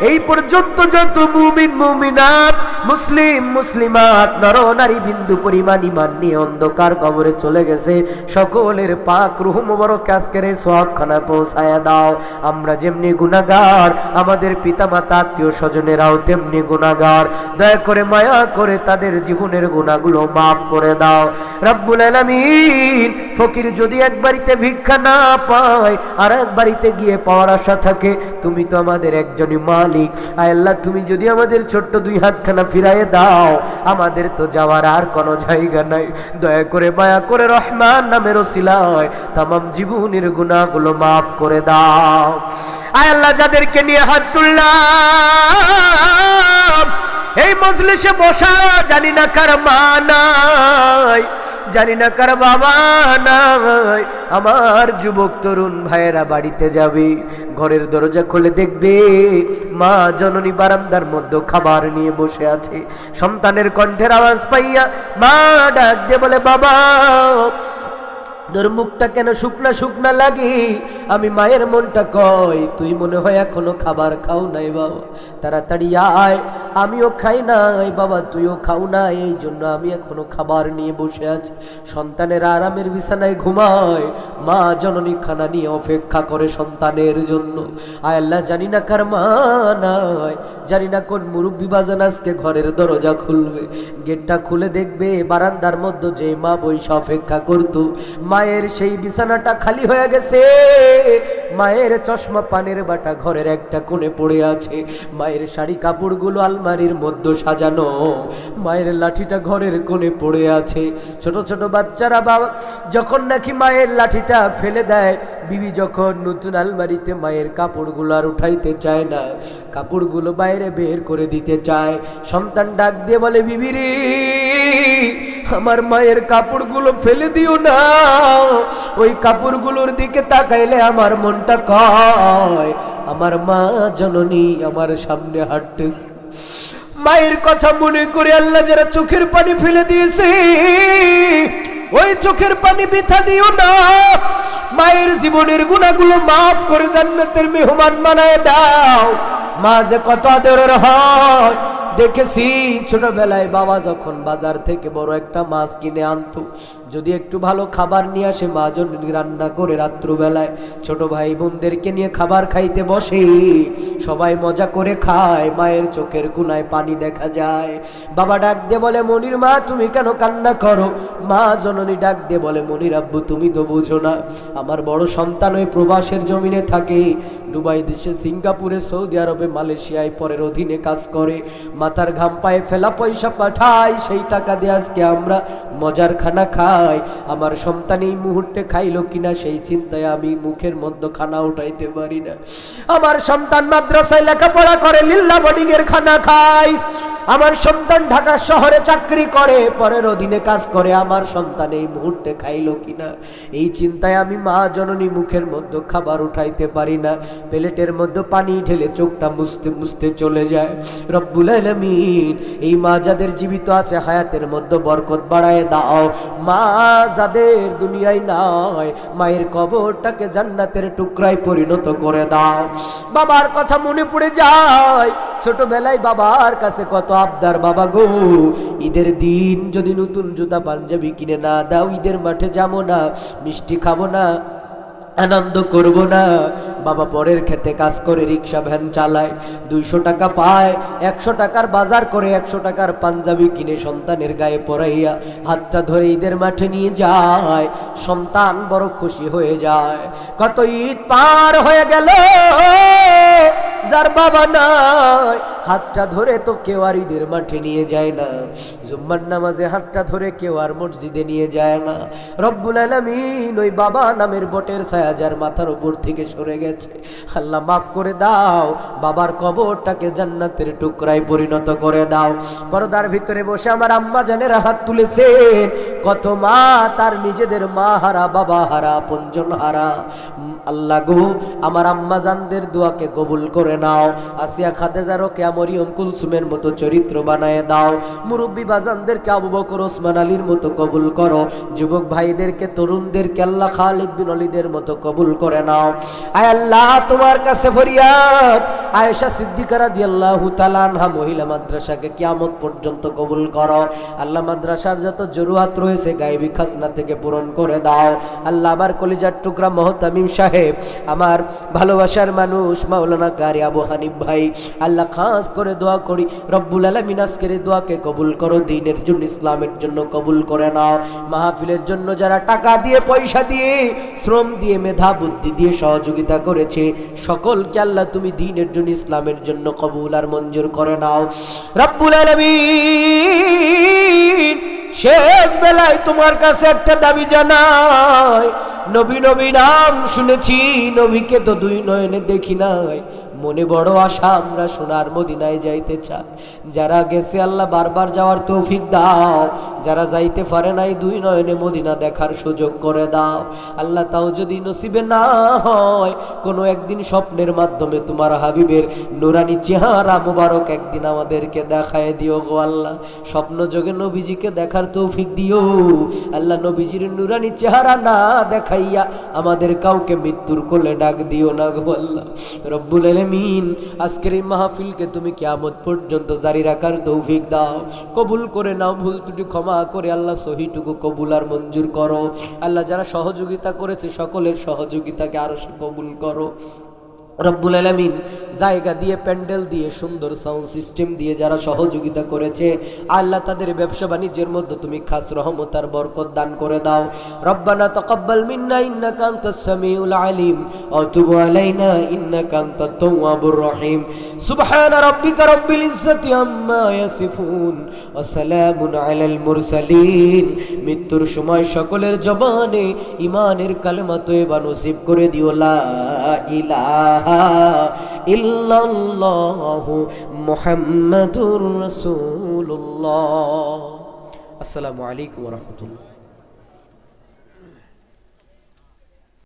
এই পর্যন্ত যত মুমিন মুমিনাত, মুসলিম মুসলিমাত, নর নারী বিন্দু পরিমাণ ঈমান নিয়ে অন্ধকার কবরে চলে গেছে, সকলের পাক রূহ মুবারক আজকের এই সওয়াবখানা পৌঁছায় দাও। আমরা যেমনি গুনাহগার, আমাদের পিতা পিতামাতা আত্মীয় স্বজনেরাও তেমনি গুনাহগার। দয়া করে মায়া করে তাদের জীবনের গুনাহগুলো মাফ করে দাও রব্বুল আলামিন। ফকির যদি এক বাড়িতে ভিক্ষা না পায় আর এক বাড়িতে গিয়ে পাওয়ার আশা থাকে, তুমি তো আমাদের একজনই মালিক। আয় আল্লাহ, তুমি যদি আমাদের ছোট্ট দুই হাতখানা ফিরাইয়ে দাও, আমাদের তো যাওয়ার আর কোনো জায়গা নাই। দয়া করে মায়া করে রহমান নামের ওসিলায় তামাম জীবনের গুনাহগুলো মাফ করে দাও। আয় আল্লাহ, যাদেরকে নিয়ে হাত তুললাম এই মজলিসে বসা, জানি না কার মা নাই, জানি না কার বাবা নাই। আমার যুবক তরুণ ভাইয়েরা বাড়িতে যাবে, ঘরের দরজা খুলে দেখবে মা জননী বারান্দার মধ্যে খাবার নিয়ে বসে আছে। সন্তানের কণ্ঠের আওয়াজ পাইয়া মা ডাক দিয়ে বলে, বাবা তোর মুখটা কেন শুকনা শুকনা লাগে? আমি মায়ের মনটা কয়, তুই মনে হয় এখনো খাবার খাও নাই বাবা, তাড়াতাড়ি আয়। আমিও খাই নাই বাবা, তুইও খাও না, এই জন্য আমি এখনো খাবার নিয়ে বসে আছি। সন্তানের আরামের বিছানায় ঘুমায়, মা জননী খানা নিয়ে অপেক্ষা করে সন্তানের জন্য। আয় আল্লাহ, জানি না কার মা নাই, জানি না কোন মুরব্বী বাজান আজকে ঘরের দরজা খুলবে। গেটটা খুলে দেখবে বারান্দার মধ্যে যে মা বৈশা অপেক্ষা করতো, মায়ের সেই বিছানাটা খালি হয়ে গেছে। মায়ের চশমা পানের বাটা ঘরের একটা কোণে পড়ে আছে, মায়ের শাড়ি কাপড়গুলো আলমারির মধ্যে সাজানো, মায়ের লাঠিটা ঘরের কোণে পড়ে আছে। ছোট ছোট বাচ্চারা বাবা যখন নাকি মায়ের লাঠিটা ফেলে দেয়, বিবি যখন নতুন আলমারিতে মায়ের কাপড়গুলো আর উঠাইতে চায় না, কাপড়গুলো বাইরে বের করে দিতে চায়, সন্তান ডাক দিয়ে বলে, বিবি রে আমার মায়ের কাপড়গুলো ফেলে দিও না। ওই কাপড়গুলোর দিকে তাকাইলে আমার মনটা কয় আমার মা জননী আমার সামনে হাঁটতেছে। মায়ের কথা মনে করে আল্লাহ যারা চোখের পানি ফেলে দিয়েছে, ওই চোখের পানি বৃথা দিও না। মায়ের জীবনের গুনাহগুলো মাফ করে জান্নাতের মেহমান বানায় দাও। মা যে কত আদরের হয় দেখেছি। ছোটবেলায় বাবা যখন বাজার থেকে বড় একটা মাছ কিনে আনতো, যদি একটু ভালো খাবার নিয়ে আসে মা জননী রান্না করে রাত্রবেলায় ছোট ভাই বোনদেরকে নিয়ে খাবার খাইতে বসে, সবাই মজা করে খায়, মায়ের চোখের কোণায় পানি দেখা যায়। বাবা ডাক দিয়ে বলে, মনির মা তুমি কেন কান্না করো? মা জননী ডাক দিয়ে বলে, মনির আব্বু তুমি তো বুঝো না, আমার বড় সন্তান ওই প্রবাসের জমিনে থাকে, দুবাই দেশে, সিঙ্গাপুরে, সৌদি আরবে, মালয়েশিয়ায় পরের অধীনে কাজ করে, মাথার ঘাম পায়ে ফেলা পয়সা পাঠায়, সেই টাকা দিয়ে আজকে আমরা মজার খানা খাই। আমার সন্তান এই মুহূর্তে খাইলো কিনা সেই চিন্তায় আমি মুখের মধ্যে খানা উঠাইতে পারি না। আমার সন্তান মাদ্রাসায় লেখাপড়া করে, লিল্লা বোর্ডিং এর খানা খায়। আমার সন্তান ঢাকা শহরে চাকরি করে, পরের অধীনে কাজ করে, আমার সন্তান এই মুহূর্তে খাইলো কিনা এই চিন্তায় আমি মা জননী মুখের মধ্যে খাবার উঠাইতে পারি না। প্লেটের মধ্যে পানি ঢেলে চোখটা মুছতে মুছতে চলে যায়। রব্বুল আলামিন এই মা যাদের জীবিত আছে হায়াতের মধ্যে বরকত বাড়ায় দাও। মা যাদের দুনিয়ায় নাই, মায়ের কবরটাকে জান্নাতের টুকরায় পরিণত করে দাও। বাবার কথা মনে পড়ে যায়, ছোটবেলায় বাবার কাছে কত আবদার, বাবা গো ঈদের দিন যদি নতুন জুতা পাঞ্জাবি কিনে না দাও, ঈদের মাঠে যাবো না, মিষ্টি খাবো না, আনন্দ করব না। বাবা পরের খেতে কাজ করে রিক্সা ভ্যান চালায়, 200 টাকা পায়, 100 টাকার বাজার করে 100 টাকার পাঞ্জাবি কিনে সন্তানের গায়ে পরাইয়া হাতটা ধরে ঈদের মাঠে নিয়ে যায়। সন্তান বড় খুশি হয়ে যায়। কত ঈদ পার হয়ে গেল, যার বাবা নাই হাতটা ধরে তো কেউ আর ঈদের মাঠে নিয়ে যায় না, জুম্মার নামাজে হাতটা ধরে কেউ আর মসজিদে নিয়ে যায় না। রব্বুল আলামিন ওই বাবা নামের বটের ছায়া যার মাথার উপর থেকে সরে গেছে, আল্লাহ মাফ করে দাও, বাবার কবরটাকে জান্নাতের টুকরায় পরিণত করে দাও। পর্দার ভিতরে বসে আমার আম্মা জানেরা হাত তুলেছেন, কত মা তার নিজেদের মা হারা, বাবা হারা, আপনজন হারা। আল্লাহ গো আমার আম্মা জানদের দোয়াকে কবুল করে নাও। আসিয়া, খাদিজা, রোকেয়া, মরিয়ম, কুলসুমের মতো চরিত্র বানায় দাও। মুরব্বী বাজানদেরকে আবু বকর, ওসমান আলীর মতো কবুল করো। যুবক ভাইদেরকে, তরুণদেরকে আল্লাহ খালিদ বিন ওয়ালিদের মতো কবুল করে নাও। আয় আল্লাহ তোমার কাছে ফরিয়াদ, আয়েশা সিদ্দিকা রাদিয়াল্লাহু তাআলা আনহা মহিলা মাদ্রাসাকে কিয়ামত পর্যন্ত কবুল করো। আল্লাহ মাদ্রাসার যত জরুরত রয়েছে গায়বী খাজনা থেকে পূরণ করে দাও। আল্লাহ আমার কলিজার টুকরা মহতামিম সাহেব, আমার ভালোবাসার মানুষ মাওলানা কারি ব্যাপারী আবু হানিফ ভাই, আল্লাহ খাস করে দোয়া করি রব্বুল আলামিন আজকের এই দোয়াকে কবুল করো, দ্বীনের জন্য ইসলামের জন্য কবুল করে নাও। মাহফিলের জন্য যারা টাকা দিয়ে পয়সা দিয়ে শ্রম দিয়ে মেধা বুদ্ধি দিয়ে সহযোগিতা করেছে সকলকে আল্লাহ তুমি দ্বীনের জন্য ইসলামের জন্য কবুল আর মঞ্জুর করে নাও রব্বুল আলামিন। শেষ বেলায় তোমার কাছে একটা দাবি জানাই, নবী নবী নাম শুনেছি, নবীকে তো দুই নয়নে দেখি নাই, মনে বড় আশা আমরা সোনার মদিনায় যাইতে চাই। যারা গেছে আল্লাহ বারবার যাওয়ার তৌফিক দাও, যারা যাইতে পারে নাই দুই নয়নে মদিনা দেখার সুযোগ করে দাও আল্লাহ। তাও যদি নসিবে না হয় কোনো একদিন স্বপ্নের মাধ্যমে তোমার হাবিবের নুরানি চেহারা মুবারক একদিন আমাদেরকে দেখায় দিও গো আল্লাহ। স্বপ্ন যোগে নবীজিকে দেখার তৌফিক দিও আল্লাহ। নবীজির নুরানি চেহারা না দেখাইয়া আমাদের কাউকে মৃত্যুর কোলে ডাক দিও না গো আল্লাহ রব্বুল আলামিন। আজকের এই মাহফিলকে তুমি কিয়ামত পর্যন্ত জারি রাখার তৌফিক দাও, কবুল করে নাও, ভুল ত্রুটি ক্ষমা করে আল্লাহ সহিটুকু কবুল আর মঞ্জুর করো আল্লাহ। যারা সহযোগিতা করেছে সকলের সহযোগিতাকে আরো কবুল করো রব্বুল আলামিন। জায়গা দিয়ে প্যান্ডেল দিয়ে সুন্দর সাউন্ড সিস্টেম দিয়ে যারা সহযোগিতা করেছে আল্লাহ তাদের ব্যবসা বাণিজ্যের মধ্যে তুমি খাস রহমত আর বরকত দান করে দাও। রব্বানা তাকাব্বাল মিন্না ইন্নাকা আনতাস সামিউল আলিম ওয়া তুব আলাইনা ইন্নাকা আনতাত তাওয়াবুর রহিম। সুবহানা রাব্বিকা রাব্বিল ইজ্জাতি আম্মা ইয়াসিফুন ওয়া সালামুন আলাল মুরসালিন। মৃত্যুর সময় সকলের জবানে ঈমানের কালেমা তয়্যিবা নসিব করে দিও, লা ইলাহা ইল্লাল্লাহু মুহাম্মাদুর রাসূলুল্লাহ। আসসালামু আলাইকুম ওয়া রাহমাতুল্লাহ।